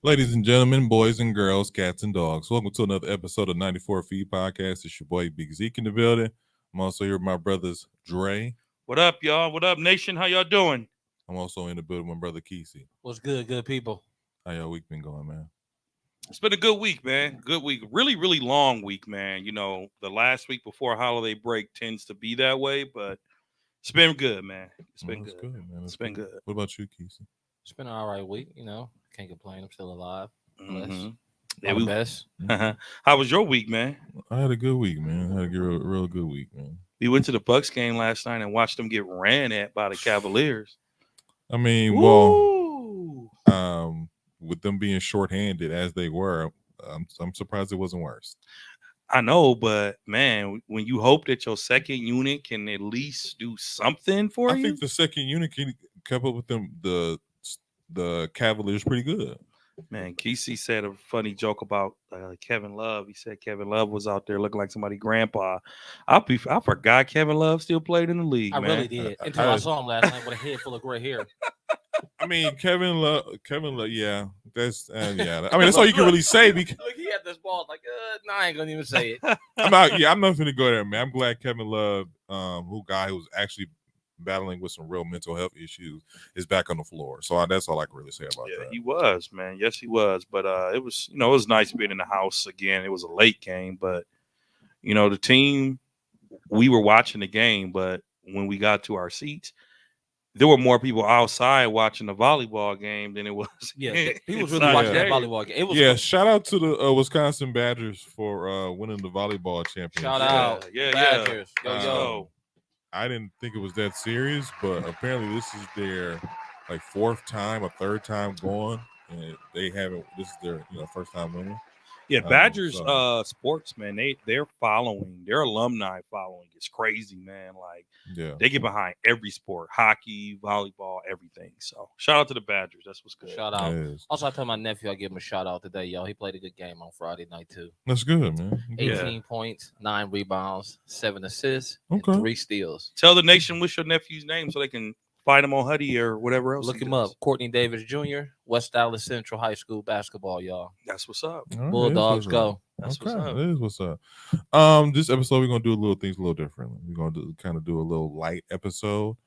Ladies and gentlemen, boys and girls, cats and dogs, welcome to another episode of 94 Feed Podcast. It's your boy Big Zeke in the building. I'm also here with my brothers Dre. What up, y'all? What up, nation? How y'all doing? I'm also in the building with my brother Kesey. What's good people? How y'all week been going, man? It's been a good week, man. Good week. Really, really long week, man. You know, the last week before holiday break tends to be that way, but it's been good, man. It's been good. Man. It's been good. What about you, Kesey? It's been an all right week, Can't complain. I'm still alive. Blessed. Mm-hmm. Yeah, we best. How was your week, man? I had a good week, man. I had a real good week, man. We went to the Bucks game last night and watched them get ran at by the Cavaliers. I mean, Woo! with them being shorthanded as they were, I'm surprised it wasn't worse. I know, but man, when you hope that your second unit can at least do something for you, I think the second unit kept up with them. The Cavaliers pretty good. Man, Kesey said a funny joke about Kevin Love. He said Kevin Love was out there looking like somebody's grandpa. I forgot Kevin Love still played in the league. I man. really did until I saw him last night with a head full of gray hair. I mean, Kevin Love, yeah, that's yeah. I mean, that's all you can really say. Because look, he had this ball like, no, I ain't gonna even say it. I'm not gonna go there, man. I'm glad Kevin Love, who was actually battling with some real mental health issues, is back on the floor. So that's all I can really say about that. He was, man. Yes, he was. But it was, it was nice being in the house again. It was a late game, but the team, we were watching the game, but when we got to our seats, there were more people outside watching the volleyball game than it was. Yeah, he was really watching that volleyball game. It was shout out to the Wisconsin Badgers for winning the volleyball championship. Shout out, Badgers. Yo. I didn't think it was that serious, but apparently this is their fourth time or third time going, and they haven't. This is their first time winning. Yeah, Badgers sports, man. Their following, their alumni following is crazy, man. They get behind every sport, hockey, volleyball, everything. So shout out to the Badgers. That's what's good. Shout out. Also, I told my nephew I give him a shout out today, yo. He played a good game on Friday night too. That's good, man. 18 points, 9 rebounds, 7 assists, and 3 steals. Tell the nation what's your nephew's name so they can find him on Huddy or whatever else. Look him up. Courtney Davis Jr., West Dallas Central High School basketball, y'all. That's what's up. Right, Bulldogs go. That's what's up. That is what's up. This episode we're gonna do things a little differently. We're gonna do a little light episode.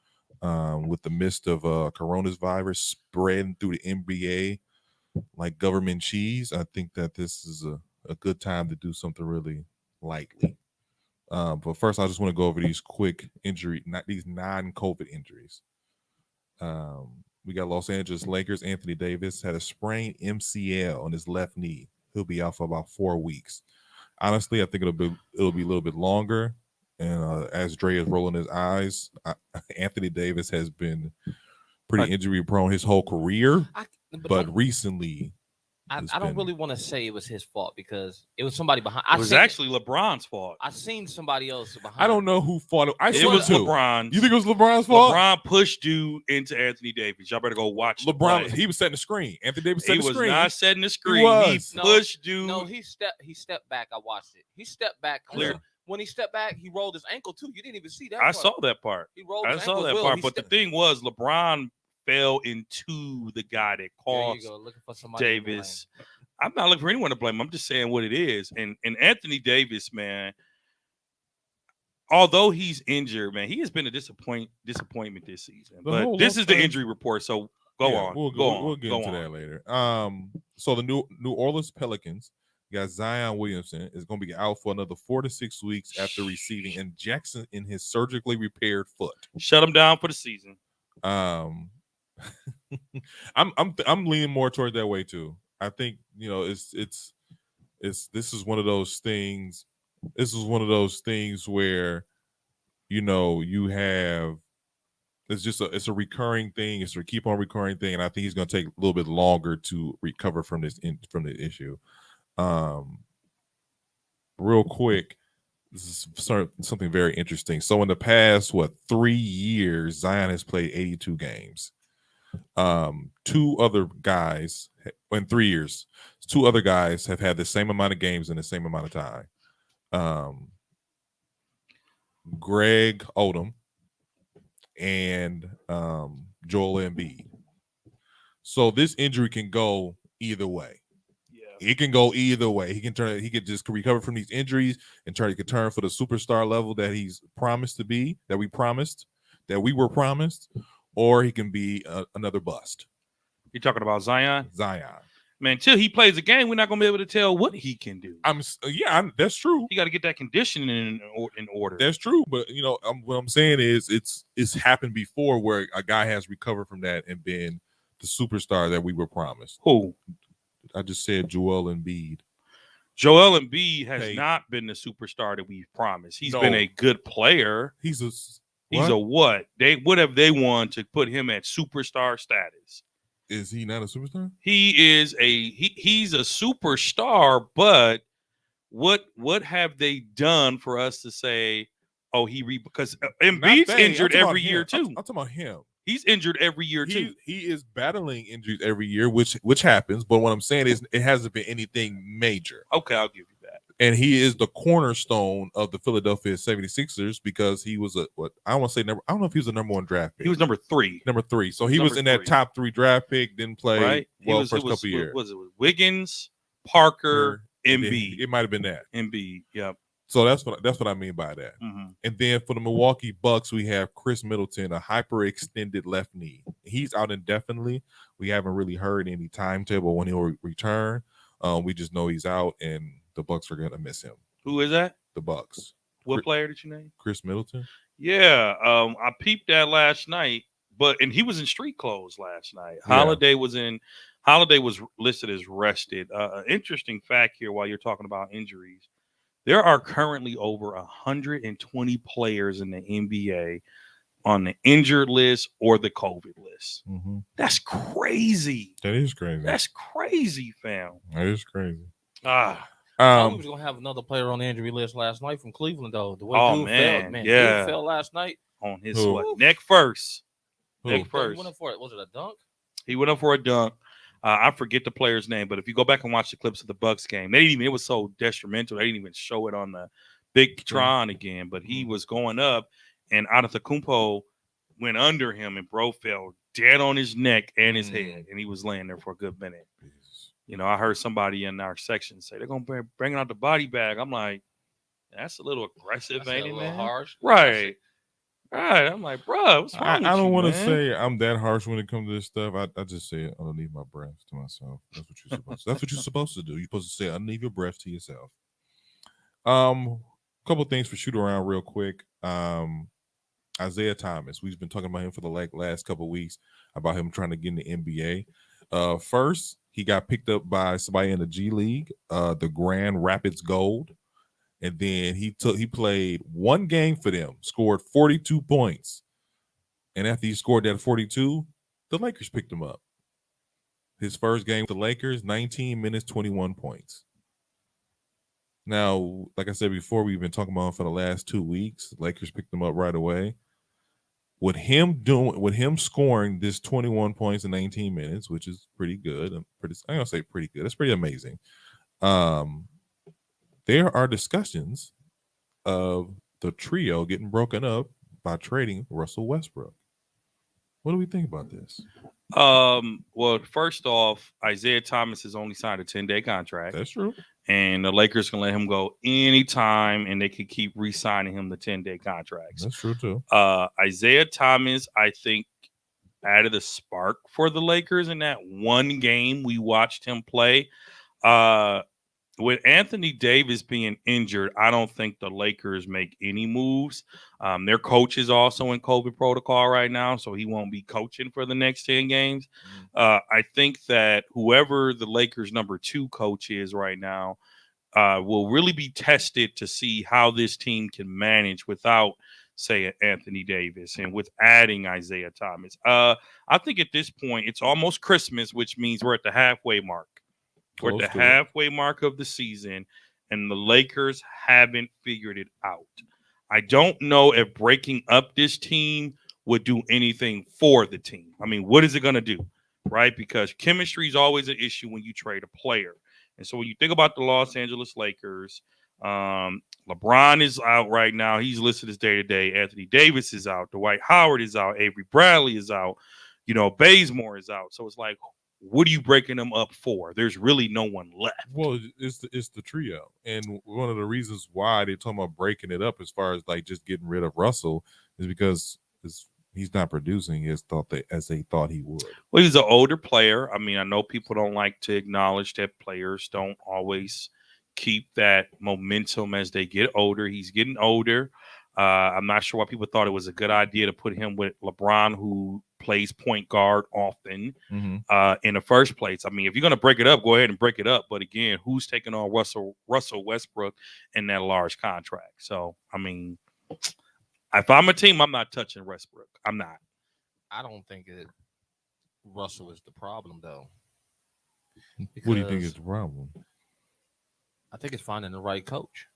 With the midst of coronavirus spreading through the NBA like government cheese, I think that this is a good time to do something really lightly. But first, I just want to go over these quick these non-COVID injuries. We got Los Angeles Lakers. Anthony Davis had a sprained MCL on his left knee. He'll be out for about 4 weeks. Honestly, I think it'll be a little bit longer. And as Dre is rolling his eyes, Anthony Davis has been pretty injury prone his whole career, but recently. I don't really want to say it was his fault because it was somebody behind. It was actually LeBron's fault. I seen somebody else behind. I don't know who fought it. It was LeBron. You think it was LeBron's fault? LeBron pushed dude into Anthony Davis. Y'all better go watch LeBron. He was setting the screen. Anthony Davis setting the screen. He was not setting the screen. He pushed dude. No, he stepped back. I watched it. He stepped back clear. When he stepped back, he rolled his ankle too. You didn't even see that. I saw that part. He rolled his ankle. I saw that part. But the thing was, LeBron fell into the guy that caused Davis. I'm not looking for anyone to blame. I'm just saying what it is. And Anthony Davis, man, although he's injured, man, he has been a disappointment this season. But this is the injury report, so go on. We'll get into that later. So the New Orleans Pelicans got Zion Williamson is going to be out for another 4 to 6 weeks after receiving injection in his surgically repaired foot. Shut him down for the season. I'm leaning more toward that way too. I think this is one of those things. This is one of those things where you have it's a recurring thing. It's a keep on recurring thing, and I think he's going to take a little bit longer to recover from the issue. Real quick, this is something very interesting. So in the past 3 years, Zion has played 82 games. 2 other guys in 3 years, 2 other guys have had the same amount of games in the same amount of time. Greg Odom and Joel Embiid. So this injury can go either way. Yeah. It can go either way. He could just recover from these injuries and he could turn for the superstar level that he's promised to be, that we were promised, or he can be another bust. You're talking about Zion? Zion. Man, until he plays a game, we're not gonna be able to tell what he can do. That's true. He got to get that conditioning in order. That's true, but what I'm saying is it's happened before where a guy has recovered from that and been the superstar that we were promised. Who? I just said Joel Embiid. Joel Embiid has not been the superstar that we've promised. He's been a good player. He's a what? What have they won to put him at superstar status? Is he not a superstar? He is he's a superstar, but what have they done for us to say, oh, because Embiid's injured every year too. I'm talking about him. He's injured every year too. He is battling injuries every year, which happens. But what I'm saying is it hasn't been anything major. Okay, I'll give you that. And he is the cornerstone of the Philadelphia 76ers because he was I don't know if he was a number 1 draft pick. He was number 3. Number 3. So he was in that top 3 draft pick, didn't play first couple of years. Was it Wiggins, Parker, Embiid? It might have been that. Embiid, yep. So that's what I mean by that. Mm-hmm. And then for the Milwaukee Bucks, we have Chris Middleton, a hyperextended left knee. He's out indefinitely. We haven't really heard any timetable when he'll return. We just know he's out, and the Bucks are gonna miss him. Who is that? The Bucks. What player did you name? Chris Middleton. Yeah, I peeped that last night, and he was in street clothes last night. Yeah. Holiday was listed as rested. Interesting fact here while you're talking about injuries. There are currently over 120 players in the NBA on the injured list or the COVID list. Mm-hmm. That's crazy. That is crazy. That's crazy, fam. That is crazy. We was gonna have another player on the injury list last night from Cleveland, though. The way dude fell, man. Yeah, dude fell last night on his neck first. Neck first. He went up for it. Was it a dunk? He went up for a dunk. I forget the player's name, but if you go back and watch the clips of the Bucks game, it was so detrimental. They didn't even show it on the big Tron again. But he was going up, and Antetokounmpo went under him, and bro fell dead on his neck and his head, and he was laying there for a good minute. I heard somebody in our section say they're gonna bring out the body bag. I'm like, that's a little aggressive, ain't it, man? Harsh, right? Right. I'm like, bro, what's wrong with I don't want to say I'm that harsh when it comes to this stuff. I just say it underneath my breath to myself. That's what you're supposed to. That's what you're supposed to do. You're supposed to say underneath your breath to yourself. Couple things for shoot around real quick. Isaiah Thomas. We've been talking about him for the last couple of weeks about him trying to get in the NBA. First, he got picked up by somebody in the G League, the Grand Rapids Gold. And then he played one game for them, scored 42 points. And after he scored that 42, the Lakers picked him up. His first game with the Lakers, 19 minutes, 21 points. Now, like I said before, we've been talking about him for the last 2 weeks. The Lakers picked him up right away. With him scoring this 21 points in 19 minutes, which is pretty good. I'm gonna say pretty good. It's pretty amazing. There are discussions of the trio getting broken up by trading Russell Westbrook. What do we think about this? Well, first off, Isaiah Thomas has only signed a 10-day contract. That's true. And the Lakers can let him go anytime, and they can keep re-signing him the 10-day contracts. That's true, too. Isaiah Thomas, I think, added a spark for the Lakers in that one game we watched him play. With Anthony Davis being injured, I don't think the Lakers make any moves. Their coach is also in COVID protocol right now, so he won't be coaching for the next 10 games. I think that whoever the Lakers' number 2 coach is right now will really be tested to see how this team can manage without, say, Anthony Davis and with adding Isaiah Thomas. I think at this point, it's almost Christmas, which means we're at the halfway mark. We're at the halfway mark of the season, and the Lakers haven't figured it out. I don't know if breaking up this team would do anything for the team. I mean, what is it going to do, right? Because chemistry is always an issue when you trade a player. And so when you think about the Los Angeles Lakers, LeBron is out right now. He's listed as day-to-day. Anthony Davis is out. Dwight Howard is out. Avery Bradley is out. Bazemore is out. So it's like, what are you breaking them up for? There's really no one left. Well, it's the trio, and one of the reasons why they're talking about breaking it up as far as like just getting rid of Russell is because he's not producing as they thought he would. Well, he's an older player. I mean, I know people don't like to acknowledge that players don't always keep that momentum as they get older. He's getting older. I'm not sure why people thought it was a good idea to put him with LeBron, who plays point guard often in the first place. I mean, if you're going to break it up, go ahead and break it up. But again, who's taking on Russell Westbrook in that large contract? So, I mean, if I'm a team, I'm not touching Westbrook. I'm not. I don't think Russell is the problem, though. What do you think is the problem? I think it's finding the right coach,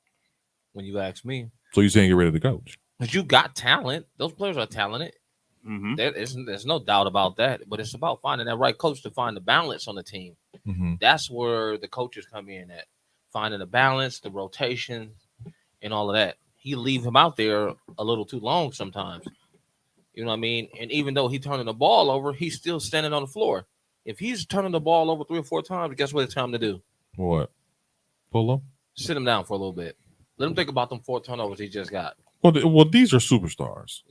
when you ask me. So you're saying get rid of the coach? Because you got talent. Those players are talented. Mm-hmm. There's no doubt about that. But it's about finding that right coach to find the balance on the team. Mm-hmm. That's where the coaches come in at. Finding the balance, the rotation, and all of that. He leave him out there a little too long sometimes. You know what I mean? And even though he's turning the ball over, he's still standing on the floor. If he's turning the ball over 3 or 4 times, guess what it's time to do? What? Pull him? Sit him down for a little bit. Let him think about them 4 turnovers he just got. Well, these are superstars.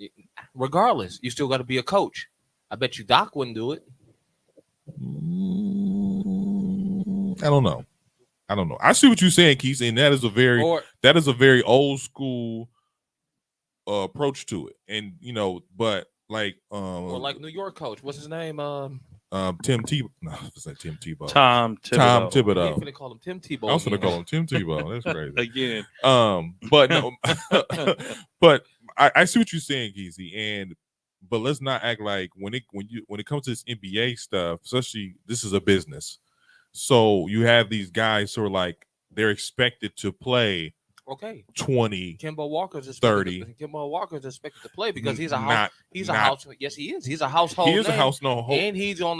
Regardless, you still got to be a coach. I bet you Doc wouldn't do it. I don't know. I see what you're saying, Keith, and that is a very old school approach to it. And but like or like New York coach, what's his name? Tim Tebow. No, it's not Tim Tebow. Tom Thibodeau. Tom Thibodeau. I was going to call him Tim Tebow. I was going to call him Tim Tebow. That's crazy. Again. But no, but I see what you're saying, Geezy, but let's not act like when it comes to this NBA stuff, especially this is a business. So you have these guys who are like they're expected to play 20, Kemba Walker's 30. Kemba Walker's expected to play because he's a house. Yes, he is. He's a household. He is name, a household, and he's on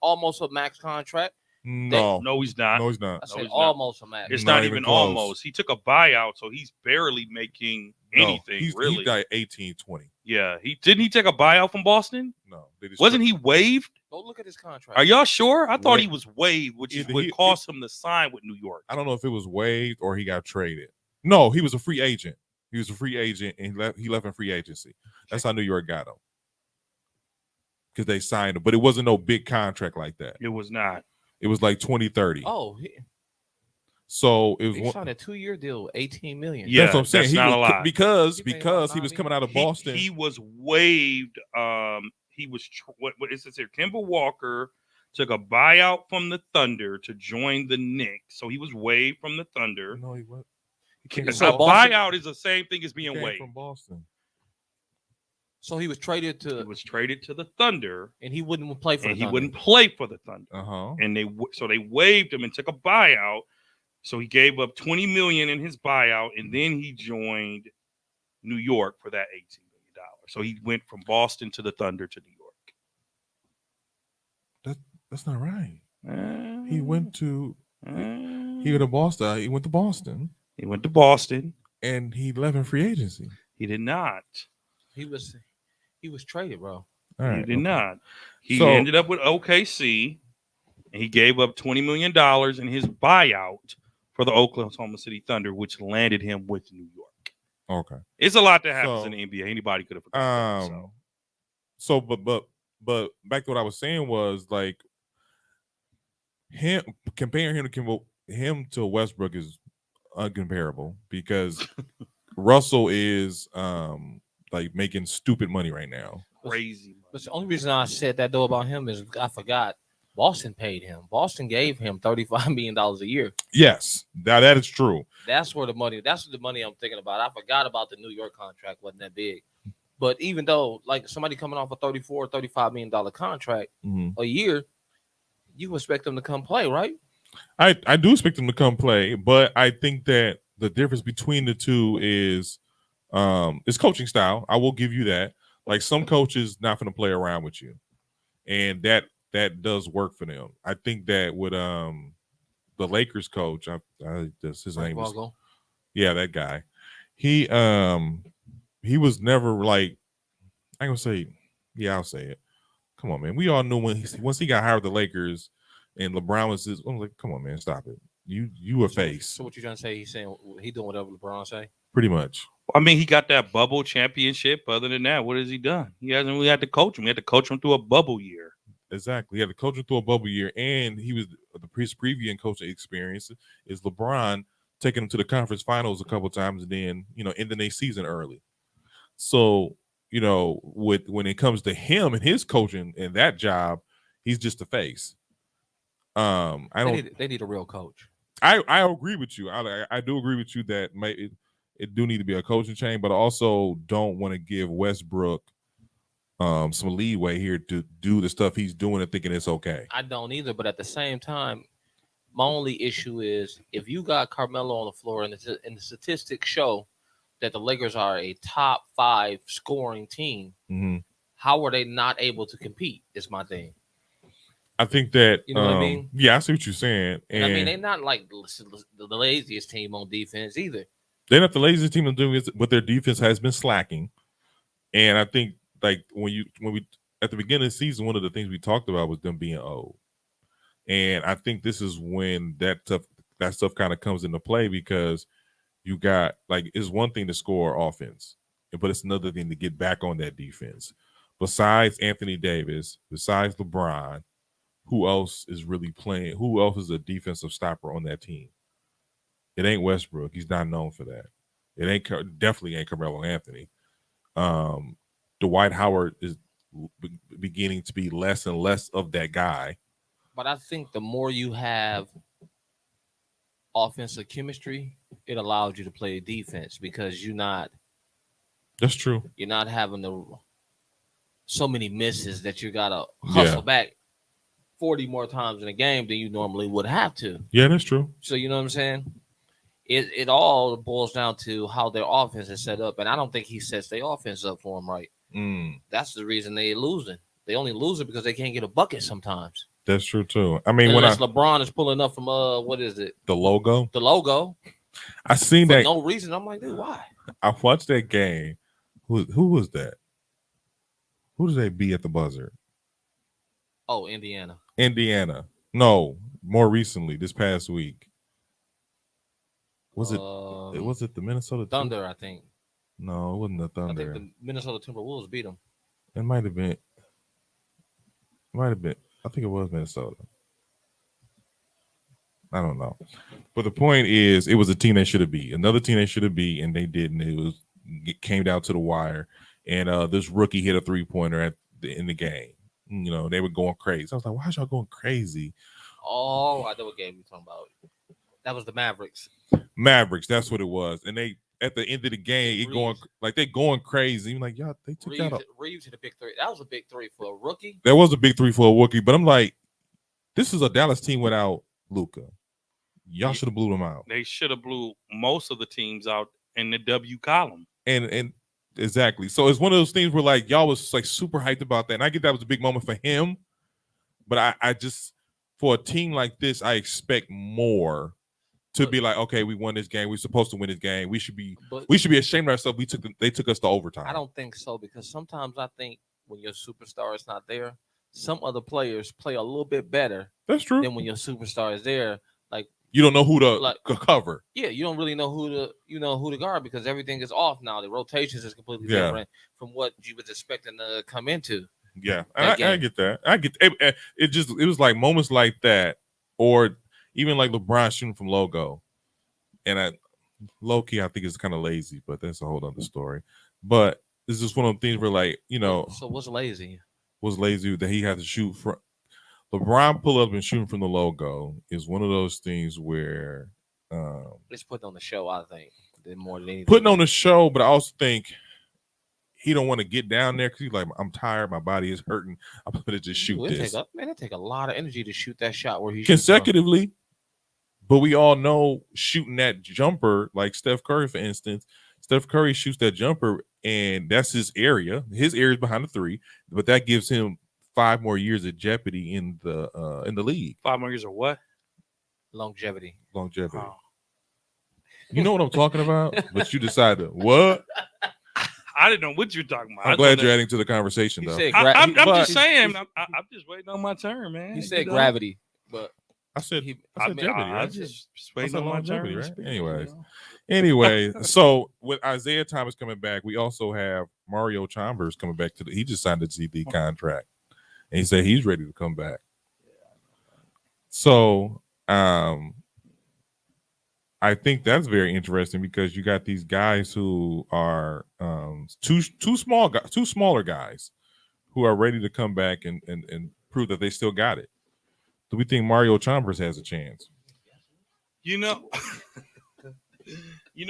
almost a max contract. No, he's not. No, he's not. I said almost a max. It's not even almost. He took a buyout, so he's barely making anything. Really, he got 18, 20. Yeah, didn't he take a buyout from Boston? No, wasn't he waived? Go look at his contract. Are y'all sure? I thought he was waived, which would cost him to sign with New York. I don't know if it was waived or he got traded. No, he was a free agent. He was a free agent, and he left in free agency. That's how New York got him because they signed him, but it wasn't no big contract like that. It was not. It was like 2030. Oh, so it was. He signed a 2-year deal, $18 million. Yeah, that's what I'm saying. That's not a lot because he was coming out of Boston. He was waived. He was what is this here? Kemba Walker took a buyout from the Thunder to join the Knicks, so he was waived from the Thunder. No, he wasn't. A buyout is the same thing as being waived from Boston. So he was traded to. He was traded to the Thunder, and he wouldn't play for. He wouldn't play for the Thunder. And they waived him and took a buyout. So he gave up $20 million in his buyout, and then he joined New York for that $18 million. So he went from Boston to the Thunder to New York. That's not right. He went to Boston. He went to Boston. He went to Boston, and he left in free agency. He did not. He was traded, bro. He did not. He ended up with OKC, and he gave up $20 million in his buyout for the Oklahoma City Thunder, which landed him with New York. Okay, it's a lot that happens in the NBA. Anybody could have forgotten. But back to what I was saying was like comparing him to Westbrook is uncomparable because Russell is like making stupid money right now. Crazy money. But the only reason I said that though about him is I forgot Boston paid him. Boston gave him $35 million a year. Yes, that is true. That's the money I'm thinking about. I forgot about the New York contract wasn't that big. But even though like somebody coming off a $35 million contract a year, you expect them to come play, right? I do expect them to come play, but I think that the difference between the two is coaching style. I will give you that. Like some coaches not going to play around with you, and that does work for them. I think that with the Lakers coach, his name is that guy. He was never like I'll say it. come on, man. We all knew once he got hired with the Lakers, and LeBron was just, I'm like, come on, man, stop it. You a face. So what you trying to say? He's saying he doing whatever LeBron say. Pretty much. I mean, he got that bubble championship. Other than that, what has he done? He hasn't really had to coach him. He had to coach him through a bubble year. Exactly. He had to coach him through a bubble year, and he was the preview and coaching experience is LeBron taking him to the conference finals a couple times, and then ending their season early. So when it comes to him and his coaching and that job, he's just a face. They need a real coach. I agree with you. I do agree with you that it do need to be a coaching change, but I also don't want to give Westbrook some leeway here to do the stuff he's doing and thinking it's okay. I don't either, but at the same time, my only issue is if you got Carmelo on the floor and the statistics show that the Lakers are a top 5 scoring team, mm-hmm. how are they not able to compete? Is my thing. I think that you know what I mean. Yeah, I see what you're saying. And I mean, they're not like the laziest team on defense either. They're not the laziest team on defense, but their defense has been slacking. And I think like when we at the beginning of the season, one of the things we talked about was them being old. And I think this is when that stuff kind of comes into play, because you got it's one thing to score offense, but it's another thing to get back on that defense. Besides Anthony Davis, besides LeBron, who else is really playing? Who else is a defensive stopper on that team? It ain't Westbrook. He's not known for that. It definitely ain't Carmelo Anthony. Dwight Howard is beginning to be less and less of that guy. But I think the more you have offensive chemistry, it allows you to play defense because you're not. That's true. You're not having so many misses that you gotta hustle back 40 more times in a game than you normally would have to. Yeah, that's true. So you know what I'm saying? It all boils down to how their offense is set up, and I don't think he sets their offense up for them right. That's the reason they're losing. They only lose it because they can't get a bucket sometimes. That's true too. I mean, unless LeBron is pulling up from what is it? The logo. The logo. I seen for that. No reason. I'm like, dude, why? I watched that game. Who was that? Who did they beat at the buzzer? Oh, Indiana. No, more recently, this past week. Was it the Minnesota Thunder? I think. No, it wasn't the Thunder. I think the Minnesota Timberwolves beat them. It might have been. I think it was Minnesota. I don't know. But the point is, it was a team they should have beat. Another team they should have beat, and they didn't. It came down to the wire. And this rookie hit a 3-pointer in the game. They were going crazy. I was like, why is y'all going crazy? Oh, I know what game you're talking about. That was the Mavericks. That's what it was. And they, at the end of the game, they're going crazy. Like, y'all, they took out Reeves hit a big 3. That was a big 3 for a rookie. That was a big 3 for a rookie. But I'm like, this is a Dallas team without Luka. Y'all should have blew them out. They should have blew most of the teams out in the W column. And exactly. So it's one of those things where y'all was super hyped about that. And I get that was a big moment for him. But I just, for a team like this, I expect more to be like, okay, we won this game. We're supposed to win this game. We should be ashamed of ourselves. They took us to overtime. I don't think so, because sometimes I think when your superstar is not there, some other players play a little bit better. That's true. Than when your superstar is there. You don't know who to cover. Yeah, you don't really know who to guard because everything is off now. The rotations is completely different from what you was expecting to come into. Yeah, I get that. I get it. It was like moments like that, or even like LeBron shooting from logo, and low key I think it's kind of lazy, but that's a whole other story. But it's just one of the things where So what's lazy? Was lazy that he had to shoot from. LeBron pull up and shooting from the logo is one of those things where it's putting on the show, I think, more than anything. Putting on the show, but I also think he don't want to get down there because he's like, I'm tired, my body is hurting. I'm gonna just shoot this. It take a lot of energy to shoot that shot where he consecutively. But we all know shooting that jumper, like Steph Curry, for instance. Steph Curry shoots that jumper, and that's his area. His area is behind the 3, but that gives him 5 more years of jeopardy in the league. 5 more years of what? Longevity. Oh. You know what I'm talking about? But you decided what? I didn't know what you're talking about. I'm glad you're adding to the conversation, though. I'm just saying. I'm just waiting on my turn, man. He said gravity, but I said longevity, I right? just waiting on my turn, right? speak, Anyways, you know? anyway, so with Isaiah Thomas coming back, we also have Mario Chalmers coming back he just signed a GD contract, and he said he's ready to come back. So, I think that's very interesting because you got these guys who are two smaller guys who are ready to come back and prove that they still got it. Do we think Mario Chalmers has a chance? You know,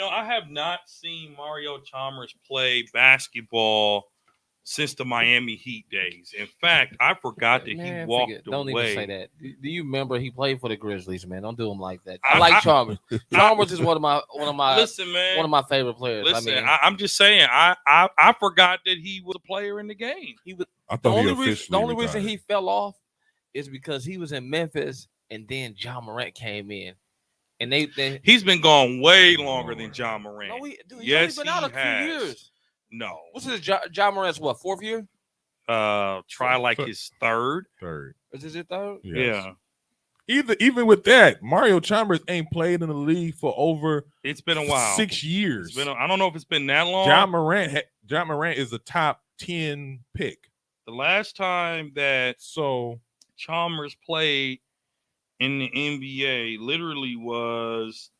I have not seen Mario Chalmers play basketball since the Miami Heat days. In fact, I forgot that he walked away. Don't even say that. Do you remember he played for the Grizzlies, man? Don't do him like that. I like Chalmers. Chalmers is one of my listen, man. One of my favorite players. Listen, I'm just saying. I forgot that he was a player in the game. He was. I thought The only reason he fell off is because he was in Memphis, and then John Morant came in, and he's been gone way longer than John Morant. No, yes, he's been out a few years. No. What's his John Morant's what, 4th year? Try like his third. Is this his third? Yes. Yeah. Even with that, Mario Chalmers ain't played in the league for over. It's been a while. 6 years. I don't know if it's been that long. John Morant is a top 10 pick. The last time that Chalmers played in the NBA literally was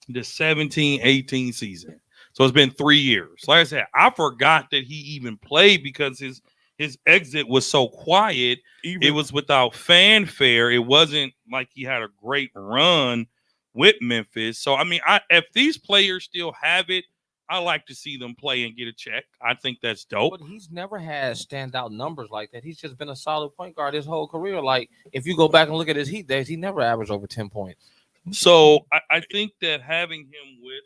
the 17-18 season. So it's been 3 years. Like I said, I forgot that he even played because his exit was so quiet. It was without fanfare. It wasn't like he had a great run with Memphis. So, I mean, if these players still have it, I like to see them play and get a check. I think that's dope. But he's never had standout numbers like that. He's just been a solid point guard his whole career. Like, if you go back and look at his Heat days, he never averaged over 10 points. So I think that having him with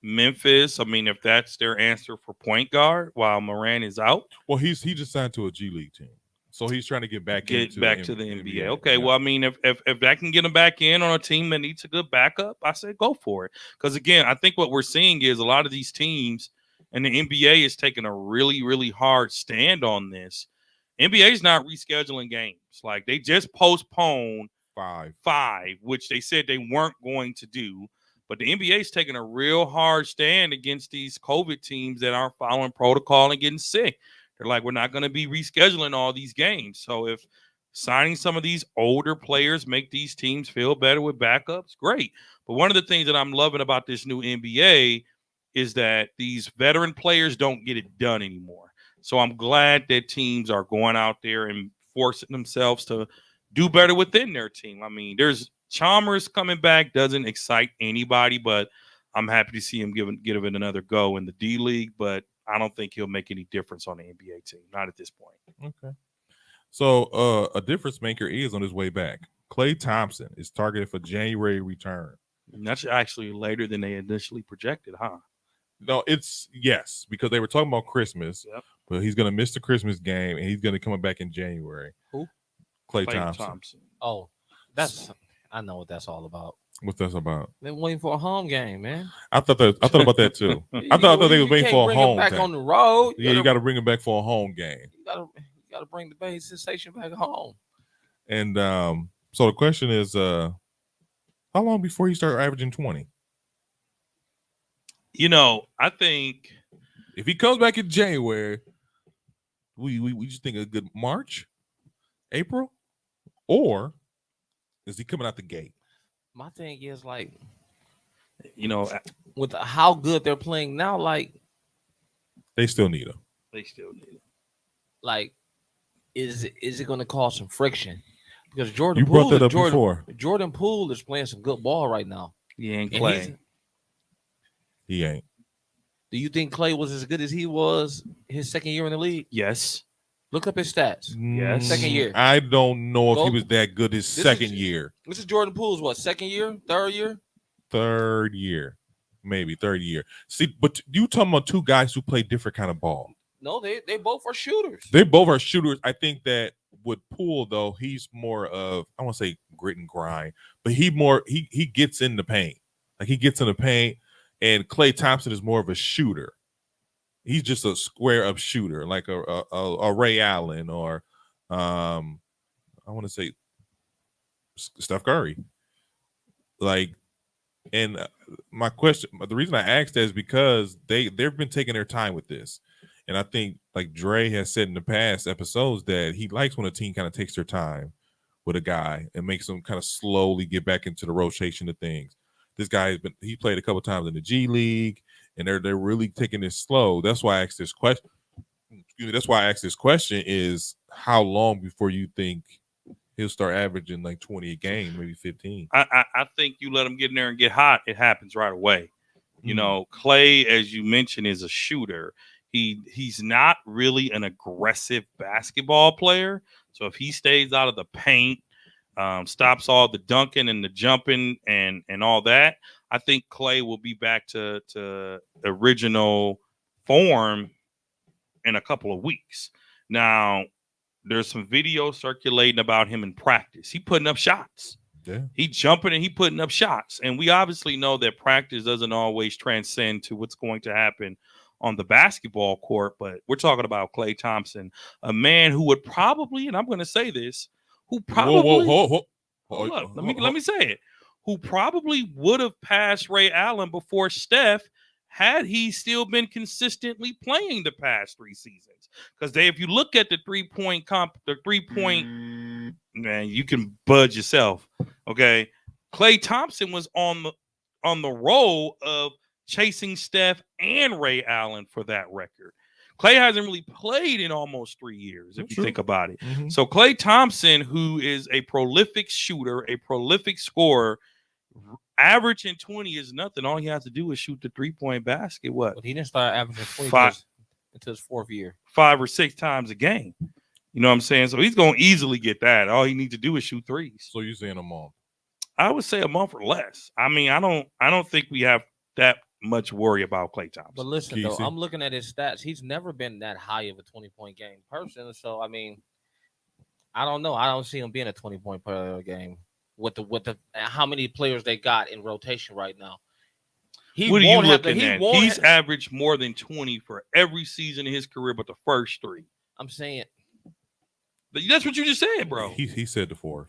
Memphis, I mean, if that's their answer for point guard while Moran is out. Well, he just signed to a G League team. So he's trying to get back to the NBA. Okay, well, I mean, if that can get him back in on a team that needs a good backup, I say go for it. Because, again, I think what we're seeing is a lot of these teams, and the NBA is taking a really, really hard stand on this. NBA is not rescheduling games. Like, they just postponed five, which they said they weren't going to do. But the NBA is taking a real hard stand against these COVID teams that aren't following protocol and getting sick. They're like, we're not going to be rescheduling all these games. So if signing some of these older players make these teams feel better with backups, great. But one of the things that I'm loving about this new NBA is that these veteran players don't get it done anymore. So I'm glad that teams are going out there and forcing themselves to do better within their team. I mean, there's Chalmers coming back doesn't excite anybody, but I'm happy to see him give it another go in the D League. But I don't think he'll make any difference on the NBA team. Not at this point. Okay. So a difference maker is on his way back. Klay Thompson is targeted for January return. And that's actually later than they initially projected, huh? No, yes, because they were talking about Christmas, but he's going to miss the Christmas game, and he's going to come back in January. Who? Klay Thompson. Oh, I know what that's all about. What's that about? They're waiting for a home game, man. I thought about that too. I thought they was waiting for a home back on the road. You got to bring him back for a home game. You got to bring the Bay sensation back home. And so the question is, how long before he start averaging 20? I think if he comes back in January, we just think a good March, April, or is he coming out the gate? My thing is, like, with how good they're playing now, like, they still need him. Like, is it going to cause some friction? Because Jordan you brought that up before. Jordan Poole is playing some good ball right now. He ain't Klay. He ain't. Do you think Klay was as good as he was his second year in the league? Yes. Look up his stats. Yes. Second year. I don't know if he was that good his second year. This is Jordan Poole's what? Second year? Third year? Third year. Maybe third year. See, but you talking about two guys who play different kind of ball. No, they both are shooters. They both are shooters. I think that with Poole, though, he's more of, I want to say grit and grind, but he gets in the paint. Like, he gets in the paint, and Klay Thompson is more of a shooter. he's just a square up shooter, like a Ray Allen or I want to say Steph Curry. Like, and my question, the reason I asked that is because they've been taking their time with this, and I think like Dre has said in the past episodes that he likes when a team kind of takes their time with a guy and makes them kind of slowly get back into the rotation of things. This guy he played a couple times in the G League, and they're really taking this slow. That's why I asked this question. That's why I asked this question: is how long before you think he'll start averaging like 20 a game, maybe 15? I think you let him get in there and get hot, it happens right away. You know, Klay, as you mentioned, is a shooter. He's not really an aggressive basketball player. So if he stays out of the paint, stops all the dunking and the jumping and all that, I think Klay will be back to original form in a couple of weeks. Now, there's some video circulating about him in practice. He putting up shots. Yeah. He jumping and he putting up shots. And we obviously know that practice doesn't always transcend to what's going to happen on the basketball court. But we're talking about Klay Thompson, a man who would probably, and I'm going to say this, who probably, let me say it, who probably would have passed Ray Allen before Steph had he still been consistently playing the past 3 seasons. Because if you look at the 3-point man, you can budge yourself. Okay, Klay Thompson was on the roll of chasing Steph and Ray Allen for that record. Klay hasn't really played in almost 3 years, if you think about it. Mm-hmm. So Klay Thompson, who is a prolific shooter, a prolific scorer, averaging 20 is nothing. All he has to do is shoot the 3-point basket. What? But he didn't start averaging 20 until his 4th year. 5 or 6 times a game. You know what I'm saying? So he's going to easily get that. All he needs to do is shoot threes. So you're saying a month? I would say a month or less. I mean, I don't think we have that much worry about Klay Thompson. But listen, though, I'm looking at his stats. He's never been that high of a 20-point game person. So, I mean, I don't know. I don't see him being a 20-point player a game with the how many players they got in rotation right now. What are you looking at? He's averaged more than 20 for every season in his career, but the first 3. I'm saying that's what you just said, bro. He said the 4th.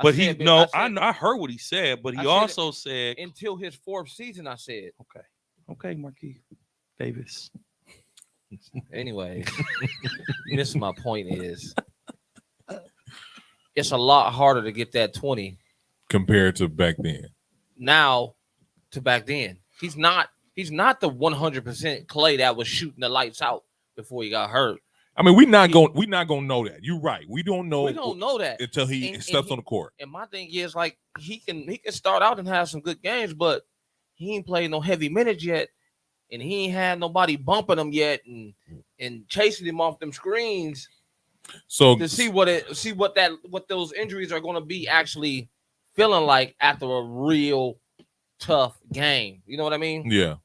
But I heard what he said, but he also said until his 4th season. I said okay, Marquis Davis. Anyway, this is my point is it's a lot harder to get that 20 compared to back then. Now to back then, he's not the 100% Klay that was shooting the lights out before he got hurt. I mean, we're not gonna know that. You're right. We don't know that until he steps on the court. And my thing is, like, he can start out and have some good games, but he ain't played no heavy minutes yet, and he ain't had nobody bumping him yet and chasing him off them screens. So to see what those injuries are going to be actually feeling like after a real tough game. You know what I mean? Yeah.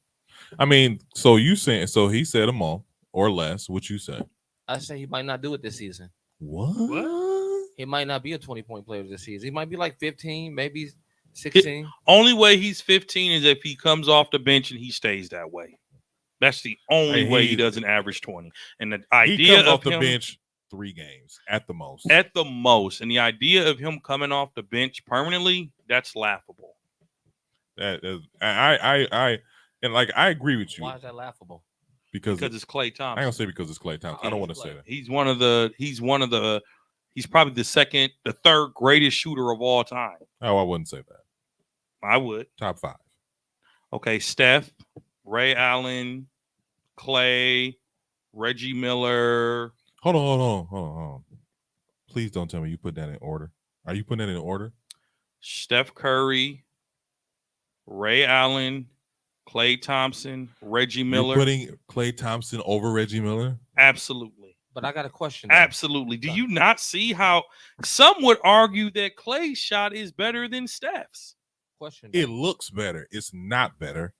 I mean, so he said a month or less. What you say? I say he might not do it this season. What? He might not be a 20-point player this season. He might be like 15, maybe 16. Only way he's 15 is if he comes off the bench and he stays that way. That's the only way he doesn't average 20. And the idea he comes of off the bench 3 games at the most. At the most. And the idea of him coming off the bench permanently, that's laughable. That is, I agree with you. Why is that laughable? Because it's Klay Thompson. I ain't gonna say because it's Klay Thompson. I don't want to say that. He's probably the 3rd greatest shooter of all time. Oh, I wouldn't say that. I would. Top 5. Okay, Steph, Ray Allen, Klay, Reggie Miller. Hold on. Please don't tell me you put that in order. Are you putting that in order? Steph Curry, Ray Allen, Klay Thompson, Reggie Miller. You're putting Klay Thompson over Reggie Miller? Absolutely. But I got a question. Absolutely. Do you not see how some would argue that Klay's shot is better than Steph's? Question. It looks better. It's not better.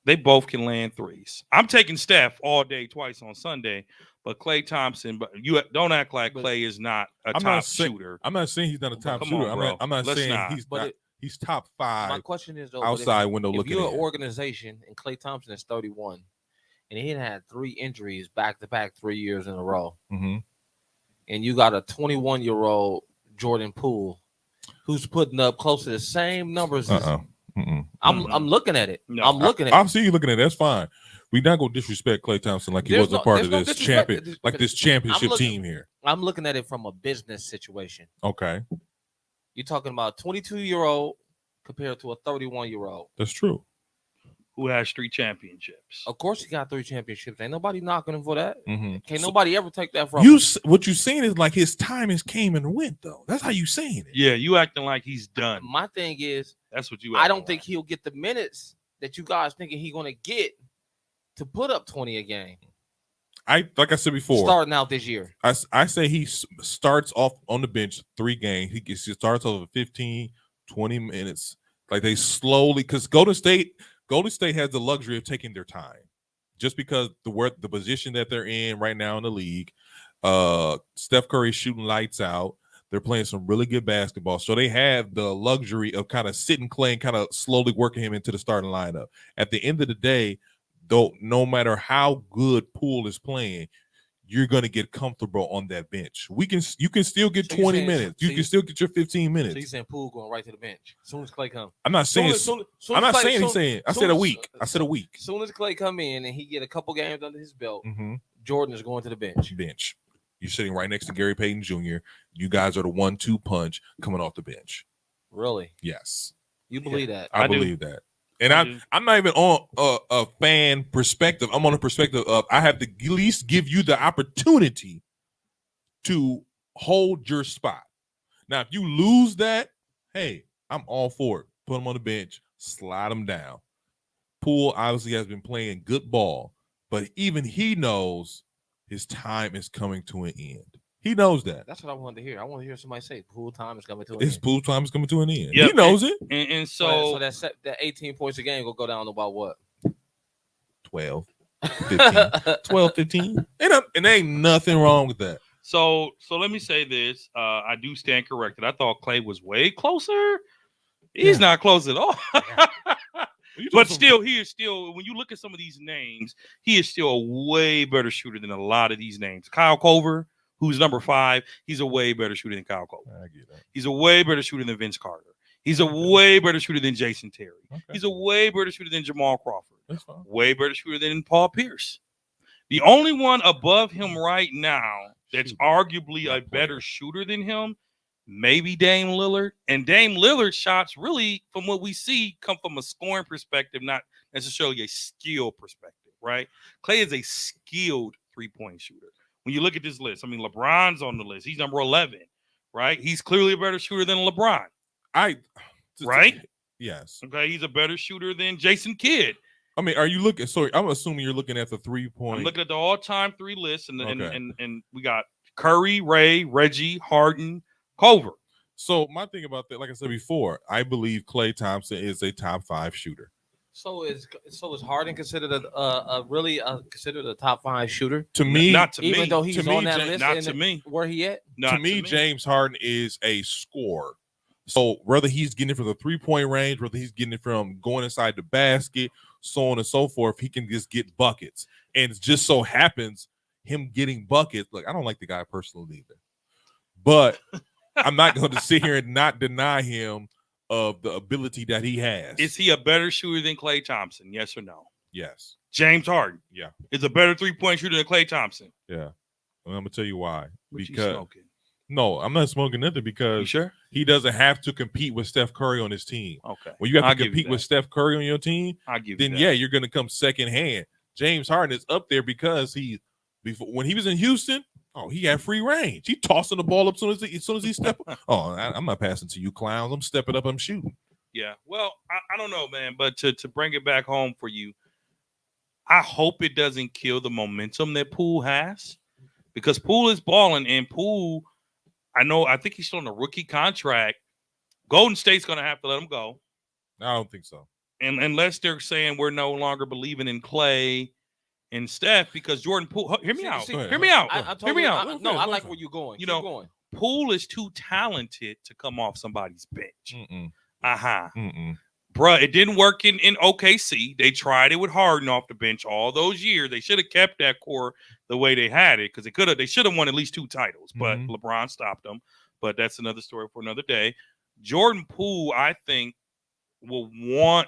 They both can land threes. I'm taking Steph all day, twice on Sunday, but Klay Thompson. But you don't act like Klay is not a top shooter. I'm not saying he's not a top shooter. I'm not saying he's not. He's top 5. My question is though, outside window if looking. If you're an organization and Klay Thompson is 31, and he had 3 injuries back to back 3 years in a row. Mm-hmm. And you got a 21-year-old Jordan Poole who's putting up close to the same numbers as I'm looking at it. No. I'm looking at I see you looking at it. That's fine. We not gonna disrespect Klay Thompson like he wasn't a part of this this championship team here. I'm looking at it from a business situation. Okay. You're talking about a 22-year-old compared to a 31-year-old. That's true. Who has 3 championships? Of course, he got 3 championships. Ain't nobody knocking him for that. Mm-hmm. Can't nobody ever take that from him. What you saying is like his time has came and went though. That's how you saying it. Yeah, you acting like he's done. My thing is, that's what you. I don't think he'll get the minutes that you guys thinking he's gonna get to put up 20 a game. Like I said before, starting out this year. I say he starts off on the bench 3 games. He starts off 15, 20 minutes. Like they slowly, because Golden State has the luxury of taking their time, just because the position that they're in right now in the league. Steph Curry's shooting lights out. They're playing some really good basketball, so they have the luxury of kind of sitting Klay and kind of slowly working him into the starting lineup. At the end of the day, though, no matter how good Poole is playing, you're going to get comfortable on that bench. You can still get 20 minutes. You can still get your 15 minutes. So you saying Poole going right to the bench as soon as Klay comes? I'm not saying. I said a week. I said a week. As soon as Klay come in and he get a couple games under his belt, Jordan is going to the bench. You're sitting right next to Gary Payton Jr. You guys are the 1-2 punch coming off the bench. Really? Yes. You believe that? I believe that. And I'm not even on a fan perspective. I'm on a perspective of I have to at least give you the opportunity to hold your spot. Now, if you lose that, hey, I'm all for it. Put him on the bench, slide him down. Poole obviously has been playing good ball, but even he knows his time is coming to an end. He knows that. That's what I wanted to hear. I want to hear somebody say Poole time is coming to an end. His Poole time is coming to an end. Yep. He knows it. And so that 18 points a game will go down to about what? 12, 15. 12, 15. And there ain't nothing wrong with that. So let me say this. I do stand corrected. I thought Klay was way closer. He's not close at all. But still, he is still, when you look at some of these names, he is still a way better shooter than a lot of these names. Kyle Korver, who's number 5, he's a way better shooter than Kyle Korver. I get that. He's a way better shooter than Vince Carter. He's a way better shooter than Jason Terry. Okay. He's a way better shooter than Jamal Crawford. That's fine. Way better shooter than Paul Pierce. The only one above him right now that's arguably a better shooter than him, maybe Dame Lillard. And Dame Lillard's shots really, from what we see, come from a scoring perspective, not necessarily a skill perspective, right? Klay is a skilled three-point shooter. When you look at this list, I mean, LeBron's on the list. He's number 11, right? He's clearly a better shooter than LeBron. Right? Yes. Okay, he's a better shooter than Jason Kidd. I mean, are you looking? Sorry, I'm assuming you're looking at the 3-point. I'm looking at the all-time 3 list, and we got Curry, Ray, Reggie, Harden, Korver. So my thing about that, like I said before, I believe Klay Thompson is a top 5 shooter. So is Harden considered considered a top 5 shooter? To me, not to me. Even though he's on that list, not to me. Where he at? To me, James Harden is a scorer. So whether he's getting it from the 3-point range, whether he's getting it from going inside the basket, so on and so forth, he can just get buckets. And it just so happens him getting buckets. Look, I don't like the guy personally either, but I'm not going to sit here and not deny him of the ability that he has. Is he a better shooter than Klay Thompson? Yes or no? Yes. James Harden. Yeah. Is a better 3-point shooter than Klay Thompson. Yeah. And I'm going to tell you why. What because you smoking? No, I'm not smoking nothing because you sure? He doesn't have to compete with Steph Curry on his team. Okay. When you have to compete with Steph Curry on your team, then you're going to come second hand. James Harden is up there because when he was in Houston, he had free range. He tossing the ball up as soon as he step up. I'm not passing to you clowns. I'm stepping up. I'm shooting. Yeah. Well, I don't know, man. But to bring it back home for you, I hope it doesn't kill the momentum that Poole has, because Poole is balling, and Poole, I think he's still on a rookie contract. Golden State's going to have to let him go. I don't think so. And unless they're saying we're no longer believing in Klay and Steph, because Jordan Poole, hear me out. Hear me out. I like where you're going. Poole is too talented to come off somebody's bench. Mm-mm. Uh-huh. Mm-mm. Bruh, it didn't work in OKC. They tried it with Harden off the bench all those years. They should have kept that core the way they had it because they should have won at least 2 titles, but LeBron stopped them. But that's another story for another day. Jordan Poole, I think, will want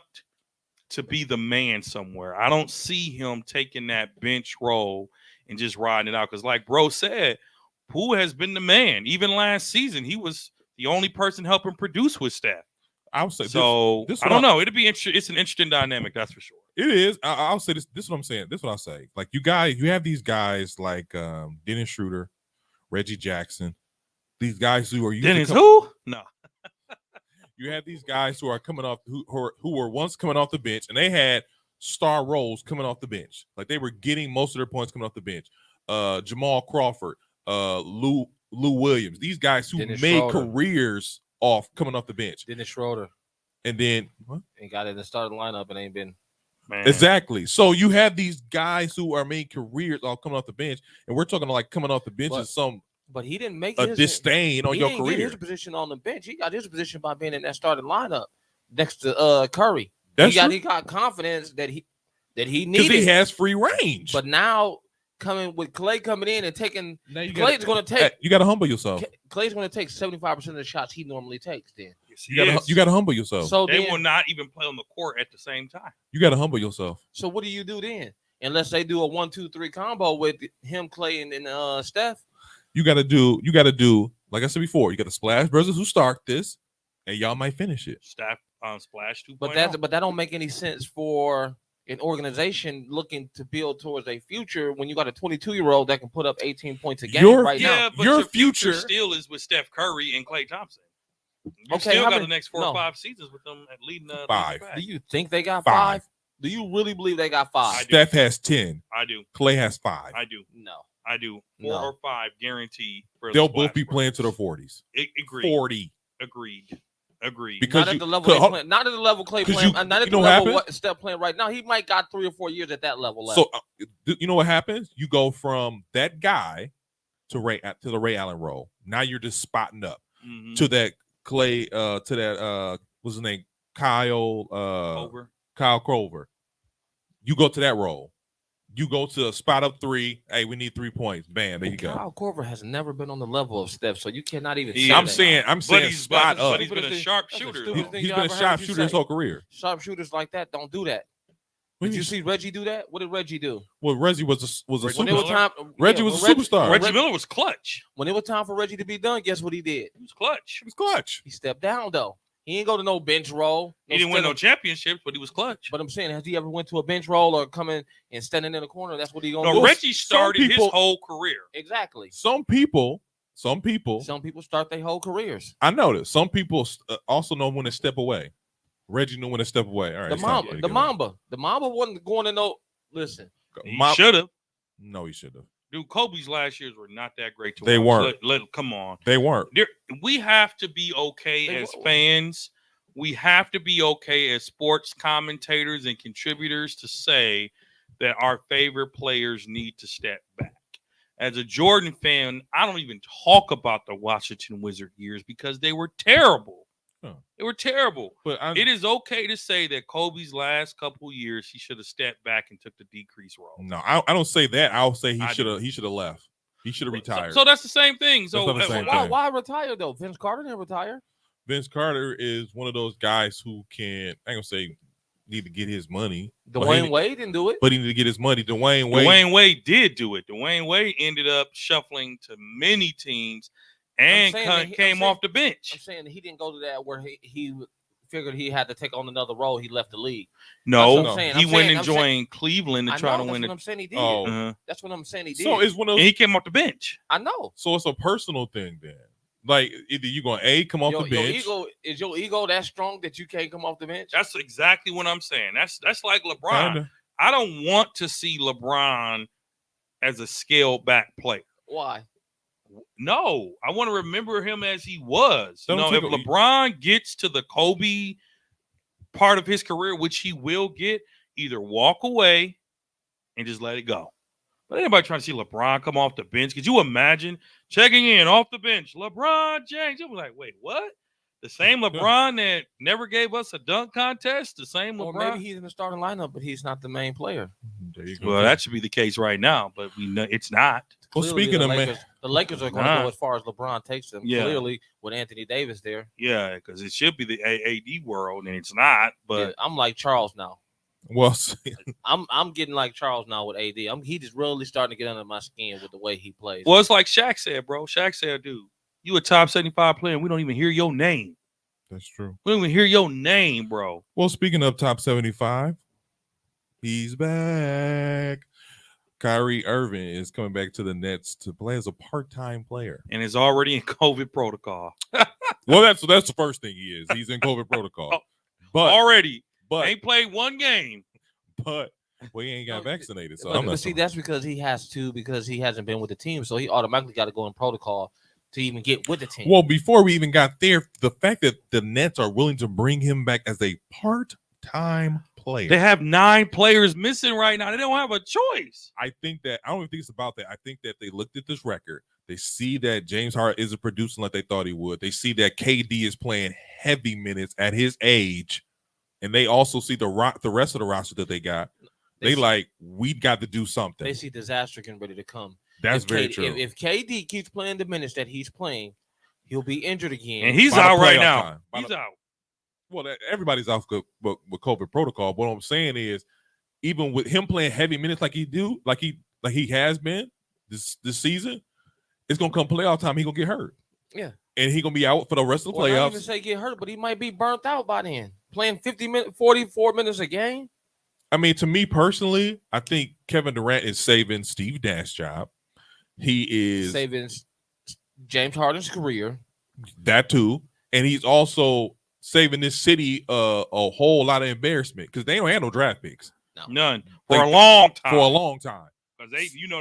to be the man somewhere. I don't see him taking that bench role and just riding it out because, like bro said, Poole has been the man. Even last season, he was the only person helping produce with Steph. I would say so. This I don't know. It'd be interesting. It's an interesting dynamic, that's for sure. It is. I'll say this. This is what I'm saying. This is what I'll say. Like you have these guys like Dennis Schroeder, Reggie Jackson. These guys who are Dennis who? No. You have these guys who are coming off who were once coming off the bench and they had star roles coming off the bench. Like they were getting most of their points coming off the bench. Jamal Crawford, Lou Williams. These guys who Dennis made Schroeder. careers off coming off the bench. Dennis Schroeder. And then what? And got in the starting lineup and ain't been. Man. Exactly. So you have these guys who are making careers off coming off the bench, and we're talking like coming off the bench is some. But he didn't make a disdain on your career. He didn't get his position on the bench. He got his position by being in that starting lineup next to Curry. He got confidence that he needed. Because he has free range. But now coming with Klay coming in and taking Klay's going to take. Hey, you got to humble yourself. Klay's going to take 75% of the shots he normally takes. Then you got to humble yourself. So they will not even play on the court at the same time. You got to humble yourself. So what do you do then? Unless they do a 1-2-3 combo with him, Klay, and Steph. You got to do. Like I said before, you got the Splash Brothers who start this, and y'all might finish it. Steph Splash 2.0. But that don't make any sense for an organization looking to build towards a future when you got a 22-year-old that can put up 18 points a game now. But your future still is with Steph Curry and Klay Thompson. You still got the next 4 or 5 seasons with them at leading 5. Do you think they got 5? Do you really believe they got 5? Steph has 10. I do. Klay has 5. I do. No. I do. 4 or 5 guaranteed. They'll both be playing to their 40s. Agreed. 40. Agreed. Because not at the level not at the level Klay playing. Not at the level what Steph playing right now. He might got 3 or 4 years at that level left. So you know what happens? You go from that guy to the Ray Allen role. Now you're just spotting up to that Klay to that what's his name? Kyle Krover. You go to that role. You go to a spot up 3. Hey, we need 3 points. Bam, there you go. Kyle Korver has never been on the level of Steph, so you cannot even. I'm saying spot up. But he's been a sharpshooter. He's been a sharpshooter his whole career. Sharpshooters like that don't do that. Did you see Reggie do that? What did Reggie do? Well, Reggie was a superstar. Reggie was a superstar. Reggie Miller was clutch. When it was time for Reggie to be done, guess what he did? He was clutch. He stepped down though. He ain't go to no bench role. He didn't win no championships, but he was clutch. But I'm saying, has he ever went to a bench role or coming and standing in the corner? That's what he gonna do. Reggie started his whole career. Exactly. Some people start their whole careers. I noticed. Some people also know when to step away. Reggie knew when to step away. All right. The Mamba wasn't going to know. Listen, he should have. No, he should have. Dude, Kobe's last years were not that great to They watch. weren't. Come on. They weren't. We have to be okay as fans. We have to be okay as sports commentators and contributors to say that our favorite players need to step back. As a Jordan fan, I don't even talk about the Washington Wizard years because they were terrible. They were terrible. But it is okay to say that Kobe's last couple years, he should have stepped back and took the decrease role. No, I don't say that. I'll say he should have left. He should have retired. So that's the same thing. So why retire though? Vince Carter didn't retire. Vince Carter is one of those guys who I ain't gonna say need to get his money. Dwayne Wade didn't do it. But he needed to get his money. Dwayne Wade did do it. Dwayne Wade ended up shuffling to many teams and came off the bench. I'm saying he didn't go to that where he figured he had to take on another role. He left the league. No, he went and joined Cleveland to try to win it. That's what I'm saying he did. That's what I'm saying he did. So it's one of those, and he came off the bench. I know. So it's a personal thing then. Like either you going come off the bench. Is your ego that strong that you can't come off the bench? That's exactly what I'm saying. That's like LeBron. Kinda. I don't want to see LeBron as a scaled back player. Why? No, I want to remember him as he was. If LeBron gets to the Kobe part of his career, which he will get, either walk away and just let it go. But anybody trying to see LeBron come off the bench? Could you imagine checking in off the bench? LeBron James. I'm like, wait, what? The same LeBron that never gave us a dunk contest. The same LeBron. Or maybe he's in the starting lineup, but he's not the main player. There you go. Well, that should be the case right now, but we know it's not. Well, Clearly, speaking the of Lakers, the Lakers are going to go as far as LeBron takes them. Yeah. Clearly, with Anthony Davis there. Yeah, because it should be the AD world, and it's not. But Yeah, I'm like Charles now. Well, I'm getting like Charles now with AD. He just really starting to get under my skin with the way he plays. well, it's like Shaq said, bro. Shaq said, "Dude, you a top 75 player, and we don't even hear your name. that's true. We don't even hear your name, bro." Well, speaking of top 75, he's back. Kyrie Irving is coming back to the Nets to play as a part-time player. And it's already in COVID protocol. Well, that's the first thing he is. He's in COVID protocol. But Already. but Ain't played one game. well, he ain't got vaccinated. So But, I'm not see, sure. that's because he has to, because he hasn't been with the team. So he automatically got to go in protocol to even get with the team. Well, before we even got there, the fact that the Nets are willing to bring him back as a part-time player. They have 9 players missing right now. They don't have a choice. I don't even think it's about that. I think that they looked at this record. They see that James Harden isn't producing like they thought he would. They see that KD is playing heavy minutes at his age, and they also see the rest of the roster that they got. We got to do something. They see disaster getting ready to come. That's If very KD true. If KD keeps playing the minutes that he's playing, he'll be injured again. And he's By the out right playoff now. time. He's out. Well, everybody's off with COVID protocol. What I'm saying is, even with him playing heavy minutes like he has been this season, it's gonna come playoff time. He gonna get hurt. Yeah. And he gonna be out for the rest of the Well, not playoffs. even say get hurt, but he might be burnt out by then. Playing 44 minutes a game. I mean, to me personally, I think Kevin Durant is saving Steve Nash's job. He is Saving James Harden's career. that too, and he's also saving this city a whole lot of embarrassment because they don't have no draft picks None. For a long time. For a long time. Because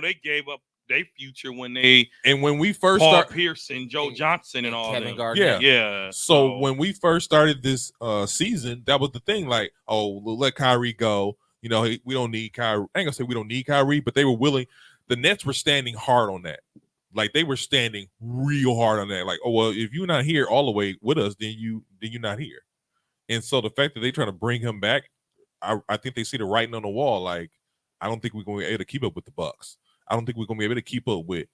they gave up their future when they And when we first Paul started, Pearson, Joe Johnson, and all Kevin them. Garnett. Yeah. so when we first started this season, that was the thing. Like, oh, we'll let Kyrie go. You know, we don't need Kyrie. I ain't gonna say we don't need Kyrie, but they were willing. The Nets were standing hard on that. Like they were standing real hard on that. Like, oh well, if you're not here all the way with us, then you're not here. And so the fact that they trying to bring him back, I think they see the writing on the wall. Like, I don't think we're going to be able to keep up with the Bucks. I don't think we're going to be able to keep up with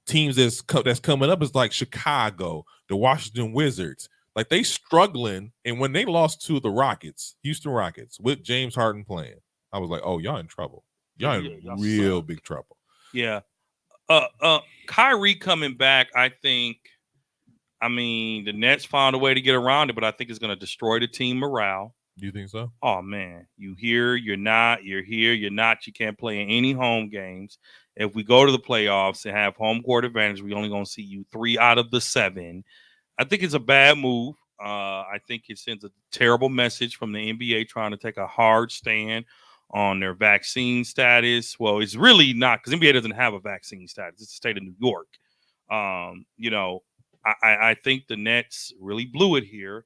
teams that's coming up. Is like Chicago, the Washington Wizards. Like they struggling, and when they lost to the Rockets, Houston Rockets, with James Harden playing, I was like, oh, y'all in trouble. Y'all in y'all real suck. big trouble. Yeah. Kyrie coming back, I think. I mean, the Nets found a way to get around it, but I think it's going to destroy the team morale. Do you think so? Oh, man. You here, you're not. You're here, you're not. You can't play in any home games. If we go to the playoffs and have home court advantage, we're only going to see you 3 out of the 7. I think it's a bad move. I think it sends a terrible message from the NBA trying to take a hard stand on their vaccine status. Well, it's really not, because NBA doesn't have a vaccine status. It's the state of New York. I think the Nets really blew it here